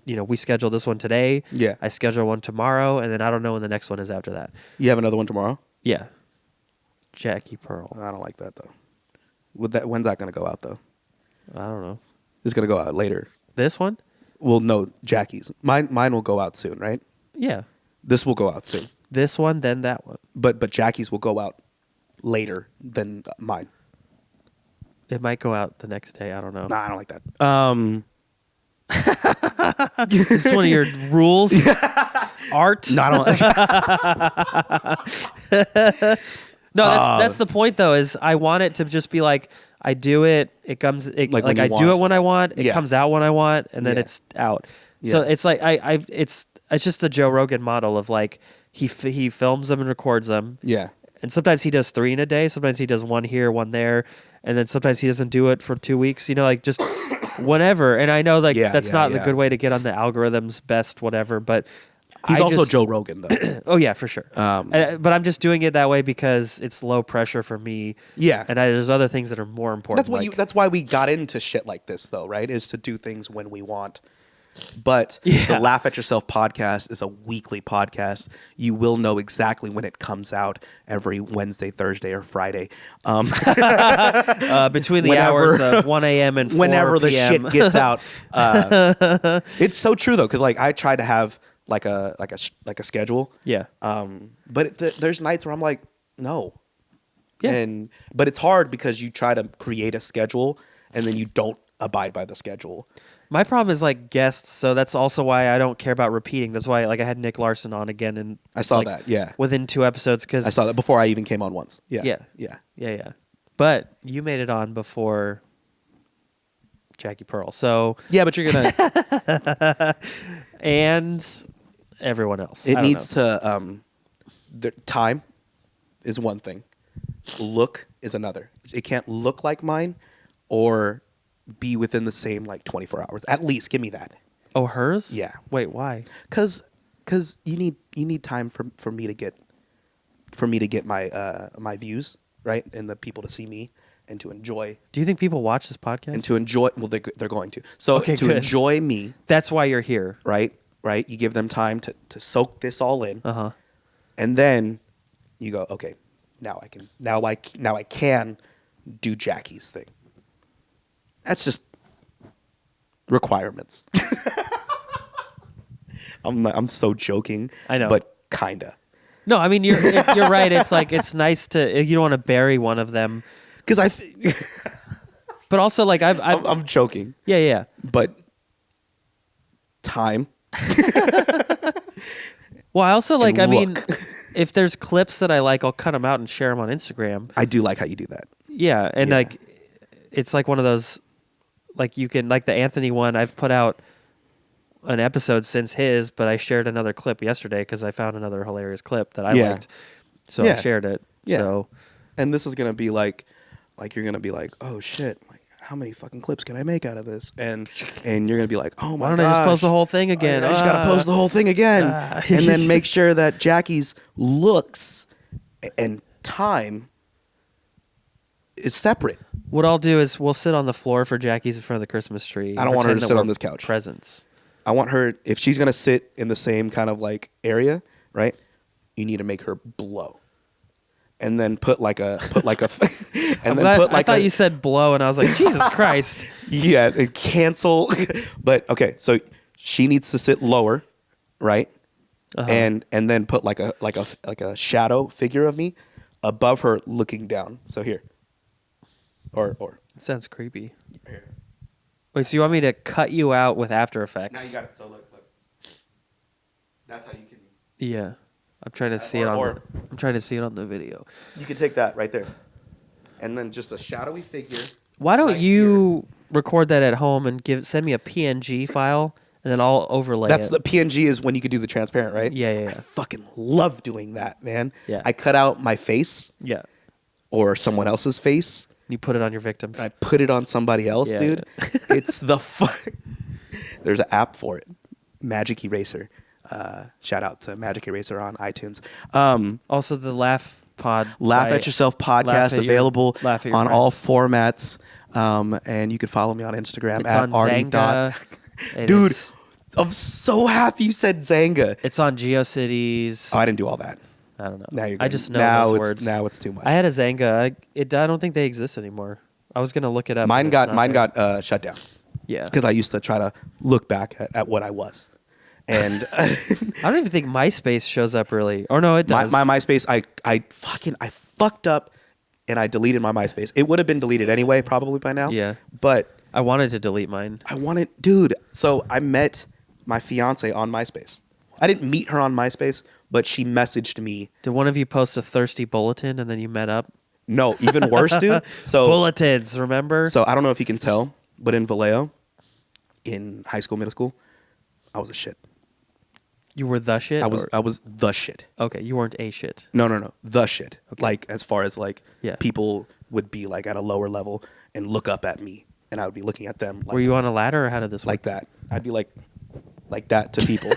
we scheduled this one today. Yeah. I schedule one tomorrow, and then I don't know when the next one is after that. You have another one tomorrow? Yeah, Jackie Pearl. I don't like that though. When's that going to go out though? I don't know. It's going to go out later. This one? Well, no, Jackie's. Mine will go out soon, right? Yeah. This will go out soon. This one, then that one. But Jackie's will go out later than mine. It might go out the next day. I don't know. Nah, I don't like that. This is one of your rules. Art. No, I don't like. No, that's the point though. Is I want it to just be like I do it. It comes. Like when you I do want. it when I want. It Yeah. comes out when I want, and then Yeah. it's out. So Yeah. it's like it's just the Joe Rogan model of like he films them and records them. Yeah. And sometimes he does 3 in a day. Sometimes he does 1 here, 1 there, and then sometimes he doesn't do it for 2 weeks. Like just whenever. And I know like Yeah, that's yeah, not the yeah. good way to get on the algorithms, best whatever. But He's I also just- Joe Rogan though. Oh yeah, for sure. Um, But I'm just doing it that way because it's low pressure for me. Yeah. And there's other things that are more important. That's what like, That's why we got into shit like this, though, right? Is to do things when we want. But Yeah. the Laugh at Yourself podcast is a weekly podcast. You will know exactly when it comes out every Wednesday, Thursday, or Friday. between the whenever- hours of 1 a.m. and 4 Whenever the p.m. shit gets out, it's so true though, because like I try to have like a schedule. Yeah. But there's nights where I'm like, no. Yeah. But it's hard because you try to create a schedule and then you don't abide by the schedule. My problem is like guests, so that's also why I don't care about repeating. That's why like I had Nick Larson on again, and I saw like, that. Yeah. within 2 episodes because I saw that before I even came on once. Yeah. Yeah. Yeah. But you made it on before Jackie Pearl, so Yeah, but you're gonna. and everyone else. It I don't needs know. to. The time is one thing. Look is another. It can't look like mine, or be within the same like 24 hours. At least give me that. Oh, hers? Yeah. Wait, why? Because you need time for me to get my my views, right, and the people to see me and to enjoy Do you think people watch this podcast? and to enjoy. Well, they're going to. So Okay, to good. enjoy me, That's why you're here. right. You give them time to soak this all in, Uh-huh. and then you go, okay, now I can do Jackie's thing. That's just requirements. I'm so joking. I know. but kinda. No, I mean you're right. It's like it's nice to you don't want to bury one of them, Because but also like I'm joking, yeah. but time. Well, I also like And I mean, look. if there's clips that I like, I'll cut them out and share them on Instagram. I do like how you do that. Yeah, and Yeah. like it's like one of those like you can like the Anthony one. I've put out an episode since his, but I shared another clip yesterday because I found another hilarious clip that I Yeah. liked, so I Yeah. shared it. Yeah. So And this is gonna be like you're gonna be like, oh shit, like how many fucking clips can I make out of this? And you're gonna be like, oh my why god, don't I just post the whole thing again? I just gotta post the whole thing again, and then make sure that Jackie's looks and time is separate. What I'll do is we'll sit on the floor for Jackie's in front of the Christmas tree. I don't want her pretend to that sit on we're this couch. Presents. I want her, if she's gonna sit in the same kind of like area, right? You need to make her blow, and then put like a, and then put I like thought a, you said blow, and I was like, Jesus Christ. yeah, and cancel. But okay, so she needs to sit lower, right? Uh-huh. And then put like a shadow figure of me above her looking down. So here, or It sounds creepy. here. Wait, so you want me to cut you out with After Now Effects? you got it. So look. That's how you can. Yeah. I'm trying to see it on. I'm trying to see it on the video. You can take that right there, and then just a shadowy figure. Why don't right you record that at home and send me a PNG file, and then I'll overlay That's it. the PNG is when you could do the transparent, right? Yeah. I fucking love doing that, man. Yeah. I cut out my face Yeah. or someone else's face. You put it on your victims. And I put it on somebody else, Yeah, dude. It's the There's an app for it, Magic Eraser. Shout out to Magic Eraser on iTunes. Also, the Laugh Pod. Laugh at Yourself podcast available laugh at your on all friends. formats. And you can follow me on Instagram It's at on Artie. Zanga. and Dude, it's- I'm so happy you said Zanga. It's on GeoCities. Oh, I didn't do all that. I don't know. Now you're I good. just know now those it's, words. Now it's too much. I had a Zanga. I don't think they exist anymore. I was gonna look it up. Mine but it's not there. got shut down. Yeah. Because I used to try to look back at what I was, and I don't even think MySpace shows up really. Or no, it does. my MySpace, I fucked up, and I deleted my MySpace. It would have been deleted anyway, probably by now. Yeah. But I wanted to delete mine. I wanted, dude. So I met my fiance on MySpace. I didn't meet her on MySpace, but she messaged me. Did one of you post a thirsty bulletin and then you met up? No, even worse, dude. So Bulletins, remember? So I don't know if you can tell, but in Vallejo, in high school, middle school, I was a shit. You were the shit? I was the shit. Okay, you weren't a shit. No, the shit. Okay. Like as far as like Yeah. people would be like at a lower level and look up at me, and I would be looking at them like, Were you on a ladder or how did this work? like that. I'd be like that to people.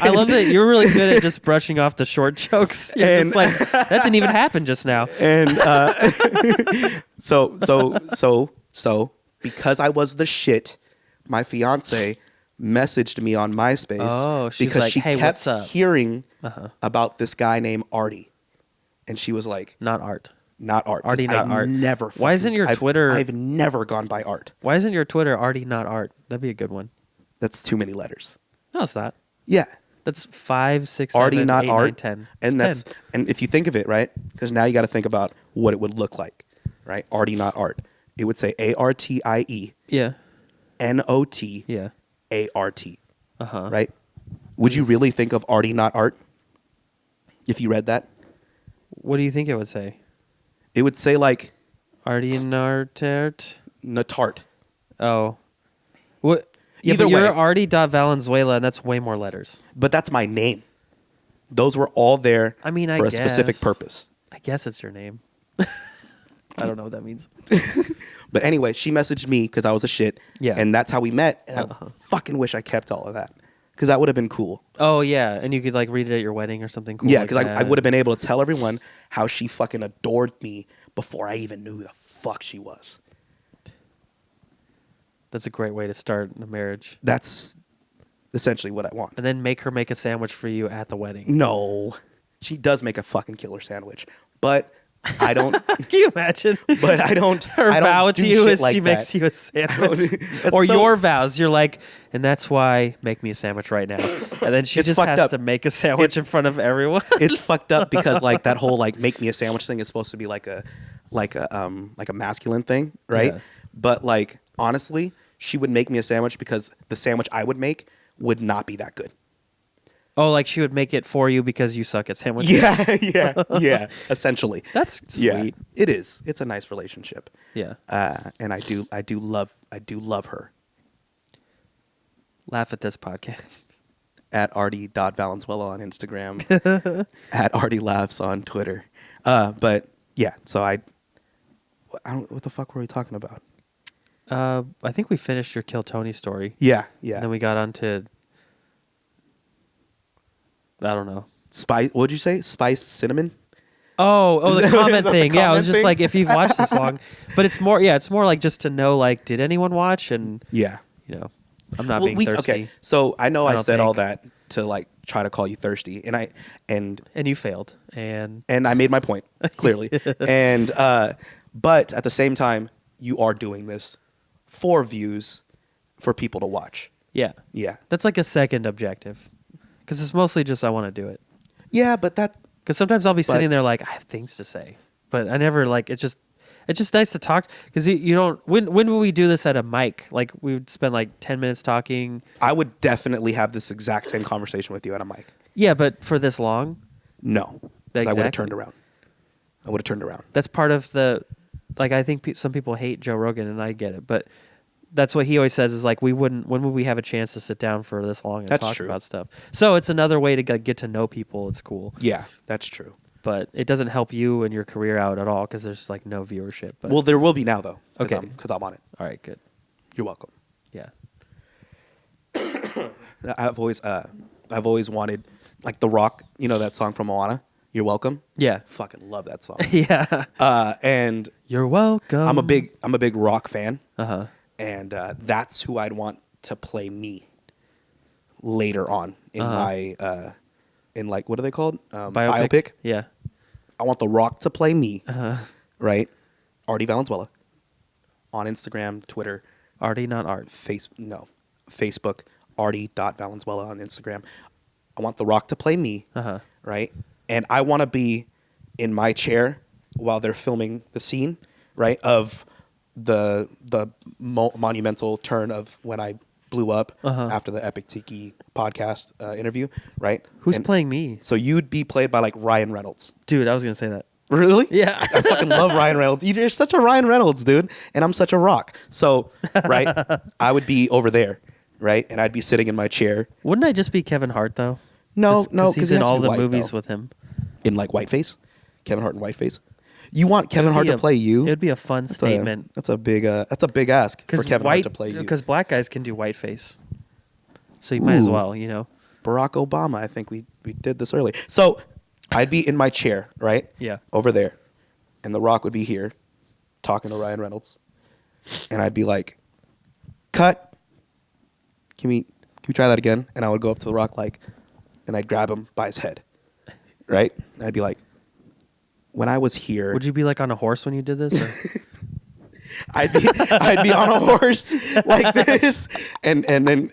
I love that you're really good at just brushing off the short jokes. You're And- just like, that didn't even happen just now. And so because I was the shit, my fiance messaged me on MySpace Oh, she's because like, she "Hey, kept what's up?" hearing Uh-huh. about this guy named Artie, and she was like, Not art. "Not Art, 'cause Artie, not I've Art. Never. Why isn't your I've- Twitter- I've never gone by Art. Why isn't your Twitter Artie not art? That'd be a good one. That's too many letters. No, it's not. Yeah, That's 5, 6, Artie, 7, not 8, Art, 9, 10. and It's that's 10. and if you think of it right, because now you got to think about what it would look like, right? Artie, not Art. It would say ARTIE Yeah. NOT Yeah. ART, Uh-huh. right? Would you really think of Artie, not Art? If you read that, What do you think it would say? it would say like Artie Nartert? Natart. Oh. What? Yeah, Either but you're way. Artie Valenzuela, and that's way more letters. But that's my name. Those were all there I mean, I for a specific guess. purpose. I guess it's your name. I don't know what that means. But anyway, she messaged me because I was a shit. Yeah. And that's how we met. And Uh-huh. I fucking wish I kept all of that because that would have been cool. Oh, yeah. And you could, like, read it at your wedding or something cool. Yeah, like because I that. would have been able to tell everyone how she fucking adored me before I even knew who the fuck she was. That's a great way to start a marriage. That's essentially what I want. And then make her make a sandwich for you at the wedding. No, she does make a fucking killer sandwich, but I don't. Can you imagine? But I don't. Her I don't vow do to you shit is like she makes that. you a sandwich. That's Or so- your vows. You're like, and that's why make me a sandwich right now. And then she It's just fucked has up. to make a sandwich in front of everyone. It's fucked up because like that whole like make me a sandwich thing is supposed to be like a masculine thing, right? Yeah. But like honestly, she would make me a sandwich because the sandwich I would make would not be that good. Oh, like she would make it for you because you suck at sandwiches. Yeah. Essentially, That's sweet. yeah. It is. It's a nice relationship. Yeah. And I do love her. Laugh at this podcast. At Artie.Valenzuela on Instagram, at Artie Laughs on Twitter. But yeah, so I don't, what the fuck were we talking about? I think we finished your Kill Tony story. Yeah. And then we got on to, I don't know. Spice. What'd you say? Spiced cinnamon. Oh, the Is that comment the thing. Yeah, I comment was just thing? like, if you've watched this long, but it's more like just to know, like, did anyone watch? And Yeah. you know, I'm not Well, being thirsty. Okay. So I know I I don't said all think. that to like try to call you thirsty, and And you failed. And I made my point clearly, and but at the same time, you are doing this for views, for people to watch. yeah, Yeah. that's like a second objective, because it's mostly just I want to do it. Yeah, but that Because sometimes I'll be But- sitting there like I have things to say, but I never like it's just It's just nice to talk because you don't. When would we do this at a mic? Like we would spend like 10 minutes talking. I would definitely have this exact same conversation with you at a mic. Yeah, but for this long, No, because I would have Exactly. turned around. I would have turned around. that's part of the. Like I think some people hate Joe Rogan, and I get it, but that's what he always says is like we wouldn't. When would we have a chance to sit down for this long and That's talk true. about stuff? So it's another way to get to know people. It's cool, Yeah, that's true. but it doesn't help you and your career out at all because there's like no viewership. But Well, there will be now though. Okay. Because I'm on it. all right, good. You're welcome. Yeah. I've always wanted, like The Rock. You know that song from Moana. You're welcome. Yeah. Fucking love that song. Yeah. And You're welcome. I'm a big Rock fan. Uh-huh. And that's who I'd want to play me later on in my in like what are they called biopic. Yeah. I want The Rock to play me, Uh-huh. right? Artie Valenzuela on Instagram, Twitter, Artie, not art. Facebook, Artie.Valenzuela on Instagram. I want The Rock to play me, Uh-huh. right? And I want to be in my chair while they're filming the scene, right? Of the monumental turn of when I blew up after the Epic Tiki podcast interview, right? Who's And playing me? So you'd be played by like Ryan Reynolds. Dude, I was going to say that. Really? Yeah. I fucking love Ryan Reynolds. You're such a Ryan Reynolds, dude. And I'm such a Rock. So, right, I would be over there, right? And I'd be sitting in my chair. Wouldn't I just be Kevin Hart, though? No, no, he's he in has to all be the white, movies though. with him. In like Whiteface. Kevin Hart in Whiteface. You want Kevin Hart to play you? It would be a fun statement. That's a big ask for Kevin Hart to play you. Because black guys can do whiteface. So you might as Ooh. well, you know? Barack Obama, I think we did this early. So I'd be in my chair, right? Yeah. Over there. And The Rock would be here talking to Ryan Reynolds. And I'd be like, cut. Can we try that again? And I would go up to The Rock like, and I'd grab him by his head. Right? And I'd be like, when I was here. Would you be like on a horse when you did this? Or? I'd be on a horse like this, and then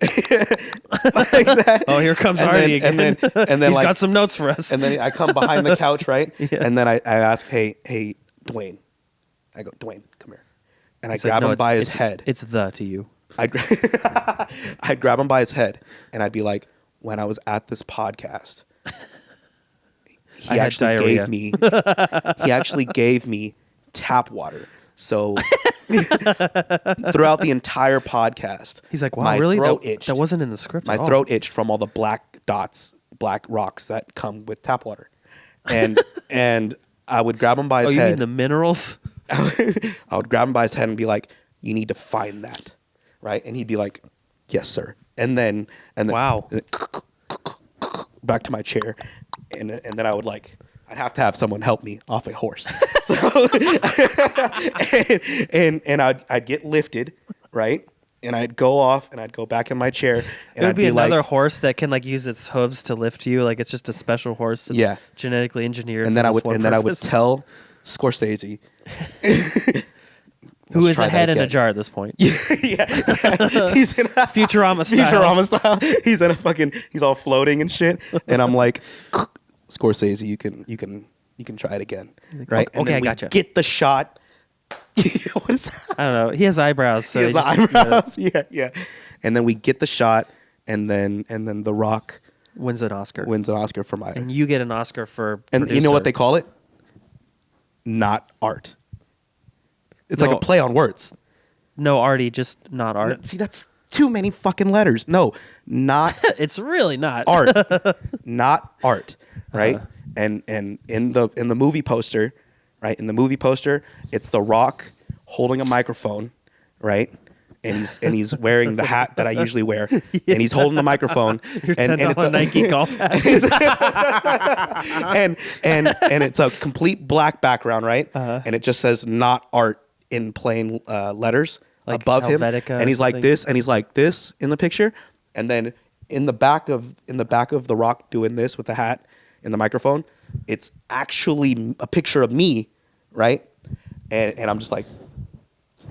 like that. Oh, here comes And Artie then- again. and then He's like, got some notes for us. and then I come behind the couch, right? Yeah. And then I ask, hey, Dwayne. I go, Dwayne, come here. And I It's like, grab no, him by his it's- head. It's the to you. I'd grab him by his head, and I'd be like, when I was at this podcast, he I had actually diarrhea. gave me he actually gave me tap water. So throughout the entire podcast, He's like, wow, my really? throat That, itched. that wasn't in the script My at all. throat itched from all the black dots, black rocks that come with tap water, and I would grab him by Oh, his you head. mean the minerals? I would grab him by his head and be like, "You need to find that," right? And he'd be like, "Yes, sir." And then Wow. back to my chair, and then I would like, I'd have to have someone help me off a horse. So and I'd get lifted, right? And I'd go off and I'd go back in my chair, and It would I'd be another like, horse that can like use its hooves to lift you. Like it's just a special horse that's Yeah. genetically engineered. and for then I this would one and then I would purpose. tell Scorsese, Who Let's is try a that head in a again. jar at this point. yeah, he's in a Futurama style. Futurama style. He's in a fucking. He's all floating and shit. And I'm like, Scorsese, you can try it again, right? okay, and then I we gotcha. Get the shot. What is that? I don't know. He has eyebrows, so He has just- eyebrows. Yeah. And then we get the shot, and then The Rock wins an Oscar. wins an Oscar for my. And you get an Oscar for And you know what producer. they call it? Not art. It's like No. a play on words. No, Artie, just not art. No, see, that's too many fucking letters. No, not It's really not. art, not art, right? And in the movie poster, right? In the movie poster, it's The Rock holding a microphone, right? And he's wearing the hat that I usually wear, and he's holding the microphone, Your and $10 it's a, Nike golf hat. and it's a complete black background, right? And it just says "not art" in plain letters Like above him, Helvetica and he's or like something? this, and he's like this in the picture, and then in the back of The Rock doing this with the hat and the microphone, it's actually a picture of me, right? And I'm just like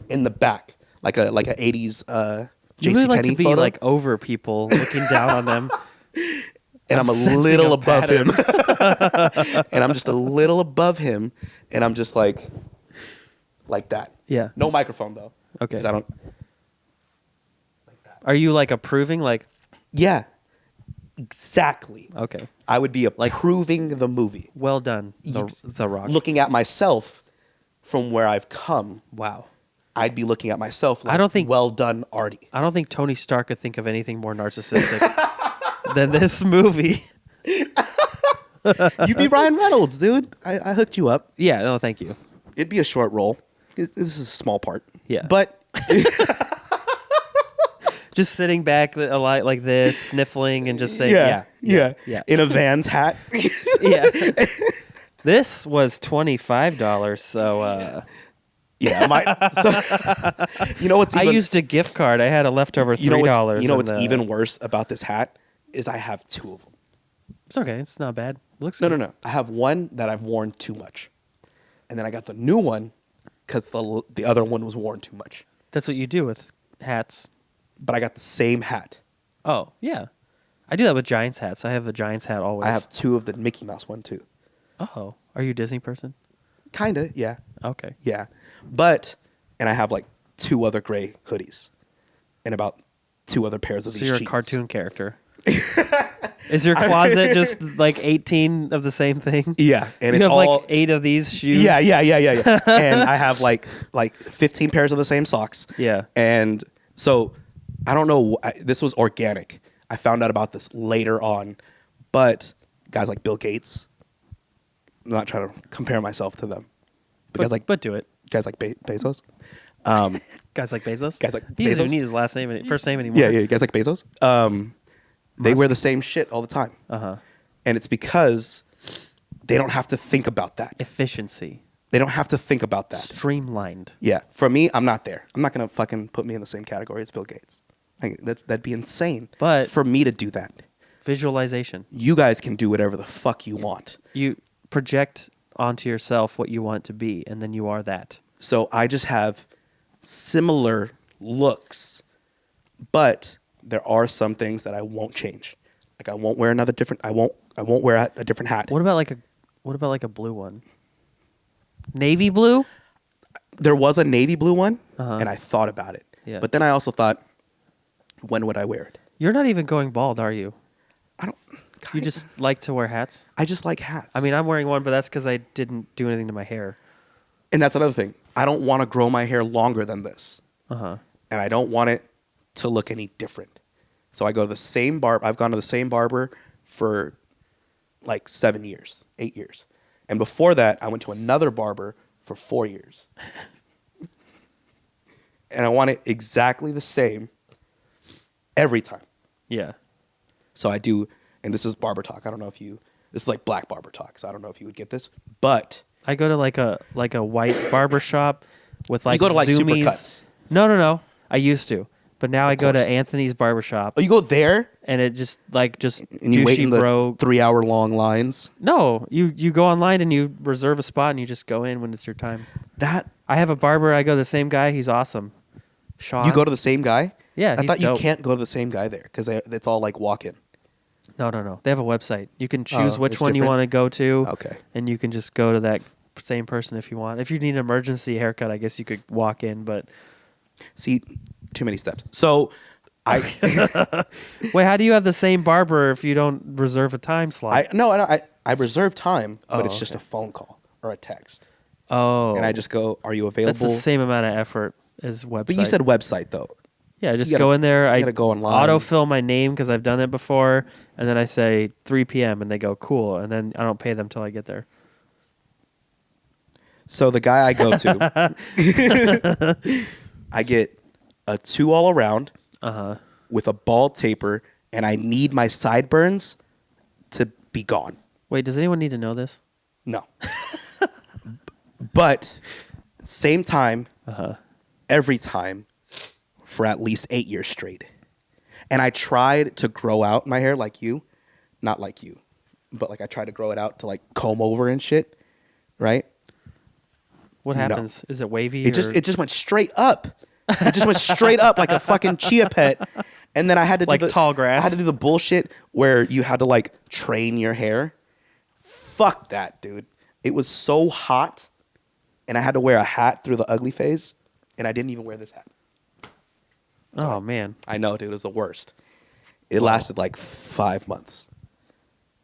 in the back, like a 80s You really like to JCPenney be photo. like over people, looking down on them. And I'm a sensing little a above pattern. him. And I'm just a little above him. And I'm just like like that. Yeah. No microphone though. Okay. 'Cause I don't. Are you like approving? Like, Yeah. Exactly. okay, I would be approving the movie. well done, Ex- the Rock. Looking at myself from where I've come, Wow. I'd be looking at myself like, I don't think- well done, Artie. I don't think Tony Stark could think of anything more narcissistic than this movie. You'd be Ryan Reynolds, dude. I hooked you up. Yeah. No, thank you. It'd be a short role. This is a small part. Yeah. But Just sitting back a lot like this, sniffling, and just saying, yeah. In a Vans hat. Yeah. This was $25, so Yeah. You know what's I even, used a gift card. I had a leftover $3. You know what's even worse about this hat is I have two of them. It's okay. It's not bad. It looks No, good. no. I have one that I've worn too much, and then I got the new one because the other one was worn too much. That's what you do with hats. But I got the same hat. Oh, yeah. I do that with Giants hats. I have a Giants hat always. I have two of the Mickey Mouse one too. Oh. Are you a Disney person? Kinda, yeah, Okay. yeah. And I have like two other gray hoodies, and about two other pairs of So these. you're jeans. a cartoon character. Is your closet just like 18 of the same thing? Yeah, and You it's have all like 8 of these shoes? Yeah. And I have like 15 pairs of the same socks. Yeah. And so I don't know. This was organic. I found out about this later on, but guys like Bill Gates. I'm not trying to compare myself to them, but But do it. guys like Bezos. Guys like Bezos? Guys like He doesn't Bezos? even need his last name, first name anymore. Yeah, guys like Bezos. They Musk. wear the same shit all the time, Uh-huh. and it's because they don't have to think about that. Efficiency. They don't have to think about that. Streamlined. Yeah, for me, I'm not there. I'm not gonna fucking put me in the same category as Bill Gates. That'd be insane. But- for me to do that, Visualization. you guys can do whatever the fuck you want. You project onto yourself what you want to be, and then you are that. So I just have similar looks, but there are some things that I won't change. Like I won't wear another different. I won't wear a different hat. What about like a blue one? Navy blue? There was a navy blue one, Uh-huh. and I thought about it. Yeah. But then I also thought, when would I wear it? You're not even going bald, are you? I don't. You just like to wear hats? I just like hats. I mean, I'm wearing one, but that's because I didn't do anything to my hair. and that's another thing. I don't want to grow my hair longer than this. Uh-huh. And I don't want it to look any different. So I go to the same barber. I've gone to the same barber for like 7 years, 8 years. And before that, I went to another barber for 4 years. And I want it exactly the same every time. Yeah. So I do, and this is barber talk. I don't know if you, this is like black barber talk. So I don't know if you would get this, but I go to like a white barber shop with like you go to like zoomies. Supercuts. No. I used to. But now I go to course. Anthony's barber shop Oh, you go there and it just and you wait in douchey the bro. 3-hour long lines. No, you go online and you reserve a spot and you just go in when it's your time. That I have a barber. I go to the same guy. He's awesome. Sean. you go to the same guy? Yeah, I he's thought you dope. can't go to the same guy there because it's all like walk-in. No. They have a website. You can choose Oh, which it's one you different? want to go to. Okay. And you can just go to that same person if you want. If you need an emergency haircut, I guess you could walk in. But See, too many steps. So I wait, how do you have the same barber if you don't reserve a time slot? I reserve time, but Oh, it's just a okay. phone call or a text. oh, And I just go, "Are you that's available?" the same amount of effort as website. But you said website though. yeah. Just you gotta- go in there. you I gotta go online. autofill my name because I've done it before, and then I say 3 p.m. and they go cool, and then I don't pay them till I get there. So the guy I go to, I get a 2 all around with a bald taper, and I need my sideburns to be gone. Wait, does anyone need to know this? No. But same time, every time for at least 8 years straight. And I tried to grow out my hair like you, not like you, but like I tried to grow it out to like comb over and shit, right? What No. happens? Is it wavy? It just went straight up. It just went straight up like a fucking chia pet. And then I had to Like do the, tall grass? I had to do the bullshit where you had to like train your hair. Fuck that, dude. It was so hot. and I had to wear a hat through the ugly phase, and I didn't even wear this hat. Oh man. I know, dude. It was the worst. It lasted like 5 months.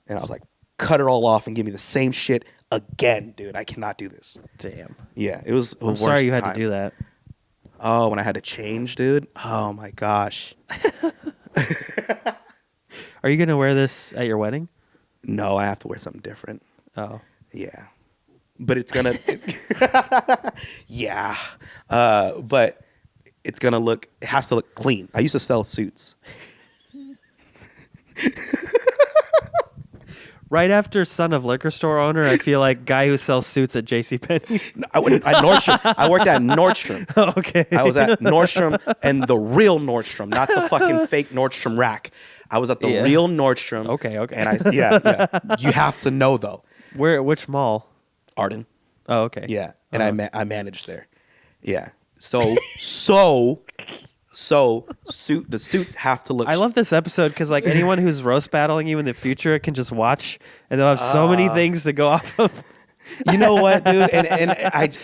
And I was like, cut it all off and give me the same shit again, dude. I cannot do this. Damn. Yeah, it was. I'm sorry you had to do that. Oh, when I had to change, dude. Oh my gosh. Are you gonna wear this at your wedding? No, I have to wear something different. Oh. Yeah, but it's gonna. Yeah, but it's gonna look. It has to look clean. I used to sell suits. Right after son of liquor store owner, I feel like guy who sells suits at JCPenney's. I worked at Nordstrom. Okay. I was at Nordstrom and the real Nordstrom, not the fucking fake Nordstrom rack. I was at the Yeah. real Nordstrom. Okay. And yeah. You have to know though. Which mall? Arden. Oh, okay. Yeah, and Uh-huh. I managed there. Yeah. So the suits have to look. I love this episode because like anyone who's roast battling you in the future can just watch, and they'll have so many things to go off of. You know what, dude? And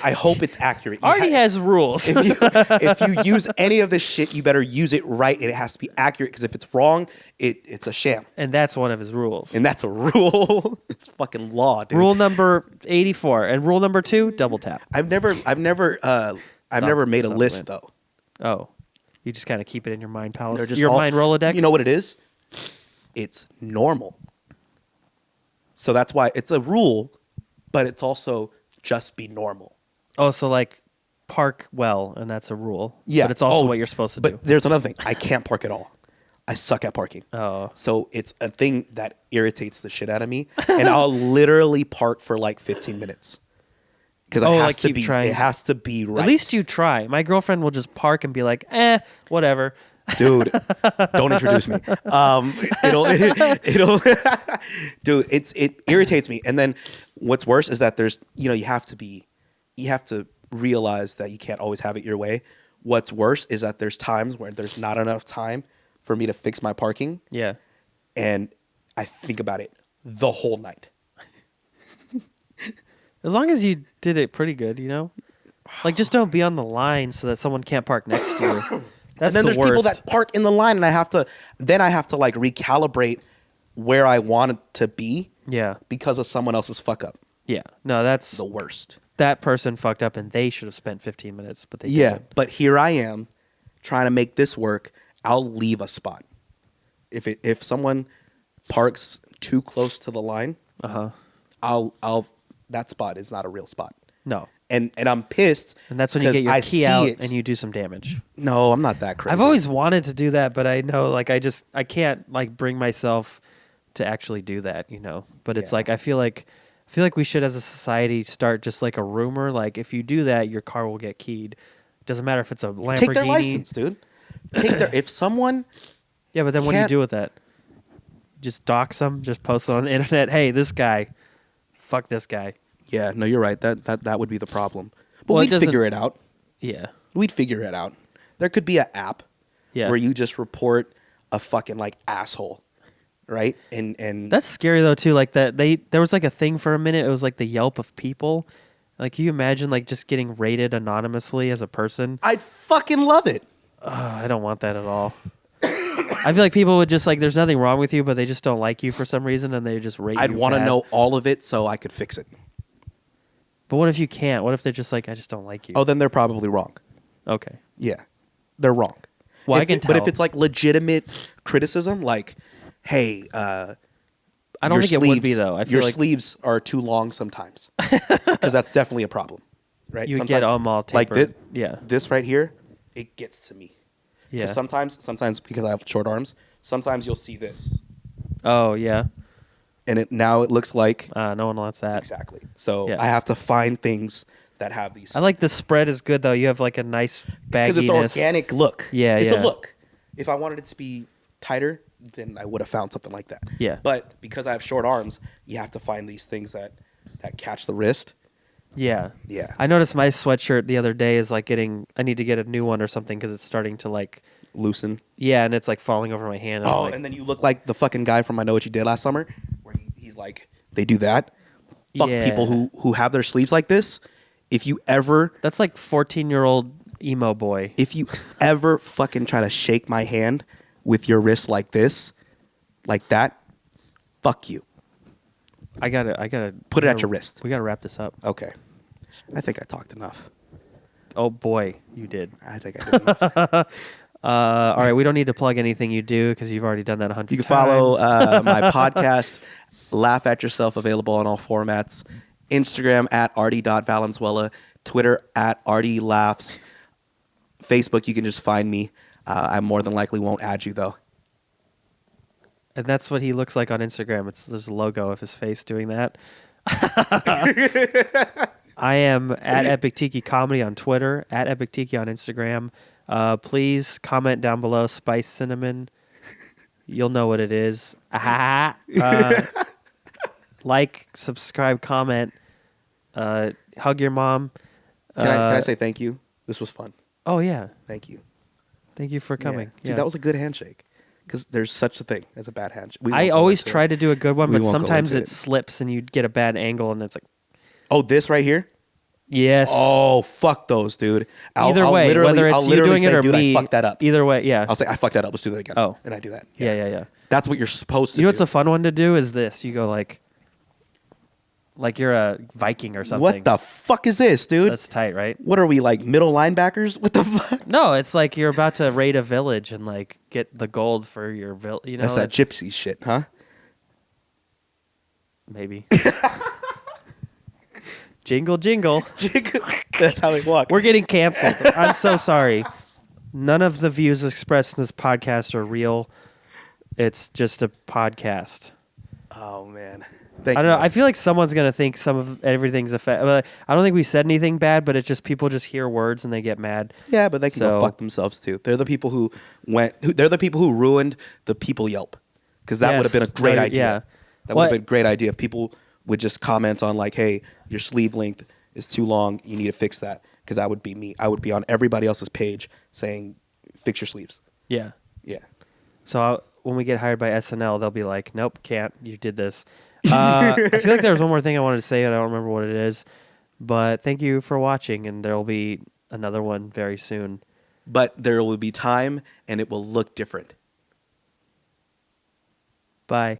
I hope it's accurate. Artie has rules. If you use any of this shit, you better use it right, and it has to be accurate. Because if it's wrong, it's a sham, And that's one of his rules. and that's a rule. It's fucking law, dude. Rule number 84 and rule number 2: double tap. I've never made a list though. Oh, you just kind of keep it in your mind palace. They're just Your all- mind Rolodex. You know what it is? It's normal. So that's why it's a rule, but it's also just be normal. Oh, so like park well, and that's a rule. Yeah. but it's also Oh, what you're supposed to But do. there's another thing. I can't park at all. I suck at parking. Oh, So it's a thing that irritates the shit out of me, and I'll literally park for like 15 minutes because Oh, it has like to keep be. trying. It has to be right. at least you try. My girlfriend will just park and be like, whatever. Dude, don't introduce me. It'll, dude. It irritates me. And then what's worse is that there's, you have to realize that you can't always have it your way. What's worse is that there's times where there's not enough time for me to fix my parking, Yeah. and I think about it the whole night. As long as you did it pretty good, like just don't be on the line so that someone can't park next to you. That's And then the there's worst. people that park in the line, and I have to like recalibrate where I want it to be Yeah. because of someone else's fuck up. Yeah. No, that's The worst. that person fucked up, and they should have spent 15 minutes, but they Yeah, didn't. but here I am trying to make this work. I'll leave a spot. If someone parks too close to the line, I'll that spot is not a real spot. No. And I'm pissed. And that's when you 'cause get your I key see out it. and you do some damage. No, I'm not that crazy. I've always wanted to do that, but I know like I can't like bring myself to actually do that, But it's Yeah. like I feel like we should as a society start just like a rumor like if you do that your car will get keyed. Doesn't matter if it's a Lamborghini. take their license, dude. If someone Yeah, but then what do you can't- do with that? Just dox them, just post it on the internet. Hey, this guy, fuck this guy. Yeah, no, you're right. That would be the problem. But Well, it we'd doesn't- figure it out. Yeah. We'd figure it out. There could be an app Yeah. where you just report a fucking like asshole, right? And That's scary though too. Like that there was like a thing for a minute. It was like the Yelp of people. Like, can you imagine like just getting rated anonymously as a person? I'd fucking love it. I don't want that at all. I feel like people would just like, there's nothing wrong with you, but they just don't like you for some reason, and they just rate I'd you want to bad. know all of it so I could fix it. But what if you can't? What if they're just like, I just don't like you? Oh, then they're probably wrong. Okay. Yeah, they're wrong. Well, I can But if tell. it's like legitimate criticism, like, hey, I don't your think it would be though. I feel your like sleeves are too long sometimes, because that's definitely a problem, right? you would get Sometimes- them all like tapered. this. Yeah. This right here, it gets to me. Yeah. 'Cause sometimes because I have short arms, sometimes you'll see this, Oh yeah. and now it looks like No one wants that. exactly. So Yeah. I have to find things that have these. I like the spread is good though. You have like a nice bagginess. because it's organic look. Yeah, it's yeah. a look. If I wanted it to be tighter, then I would have found something like that. Yeah. But because I have short arms, you have to find these things that catch the wrist. Yeah. Yeah. I noticed my sweatshirt the other day is like I need to get a new one or something because it's starting to like, Loosen. yeah, and it's like falling over my hand. Oh, like, and then you look like the fucking guy from I Know What You Did Last Summer, where he's like, they do that. Fuck Yeah. people who have their sleeves like this. if you ever That's like 14-year-old emo boy. if you ever fucking try to shake my hand with your wrist like this, like that, fuck you. I gotta Put it at your wrist. We gotta wrap this up. Okay. I think I talked enough. Oh boy, you did. I think I did enough. All right, we don't need to plug anything you do because you've already done that 100 You can times. follow my podcast, Laugh at Yourself, available on all formats. Instagram at Artie.Valenzuela. Twitter at Artie Laughs. Facebook, you can just find me. I more than likely won't add you, though. And that's what he looks like on Instagram. There's a logo of his face doing that. I am at Epic Tiki Comedy on Twitter, at Epic Tiki on Instagram. Please comment down below, spice cinnamon. You'll know what it is. Like, subscribe, comment. Hug your mom. Can I say thank you? This was fun. Oh, yeah. Thank you. Thank you for coming. Yeah. See, that was a good handshake. Because there's such a thing as a bad handshake. I always try to do a good one, We but won't go sometimes into it it. slips and you get a bad angle and it's like, Oh, this right here? yes. Oh, fuck those, dude. Either way, whether it's you doing it or dude, me, I fucked that up. either way, yeah. I'll say, I fucked that up. Let's do that again. Oh. And I do that. Yeah. That's what you're supposed to You know do. what's a fun one to do is this. You go like you're a Viking or something. What the fuck is this, dude? That's tight, right? What are we, like, middle linebackers? What the fuck? No, it's like you're about to raid a village and like get the gold for your village. You know, That's that gypsy shit, huh? maybe. Jingle, jingle. That's how they walk. We're getting canceled. I'm so sorry. None of the views expressed in this podcast are real. It's just a podcast. Oh, man. I Thank don't you. know. I feel like someone's gonna think some of everything's I don't think we said anything bad, but it's just people just hear words and they get mad. Yeah, but they can go So- fuck themselves, too. They're the people who they're the people who ruined the People Yelp. Because that would have been a Yes. great idea. Yeah. That would have What- been a great idea if people would just comment on, like, hey, your sleeve length is too long. You need to fix that. Because that would be me. I would be on everybody else's page saying, fix your sleeves. Yeah. Yeah. So when we get hired by SNL, they'll be like, "Nope, can't. You did this." I feel like there was one more thing I wanted to say, and I don't remember what it is. But thank you for watching, and there will be another one very soon. But there will be time, and it will look different. Bye.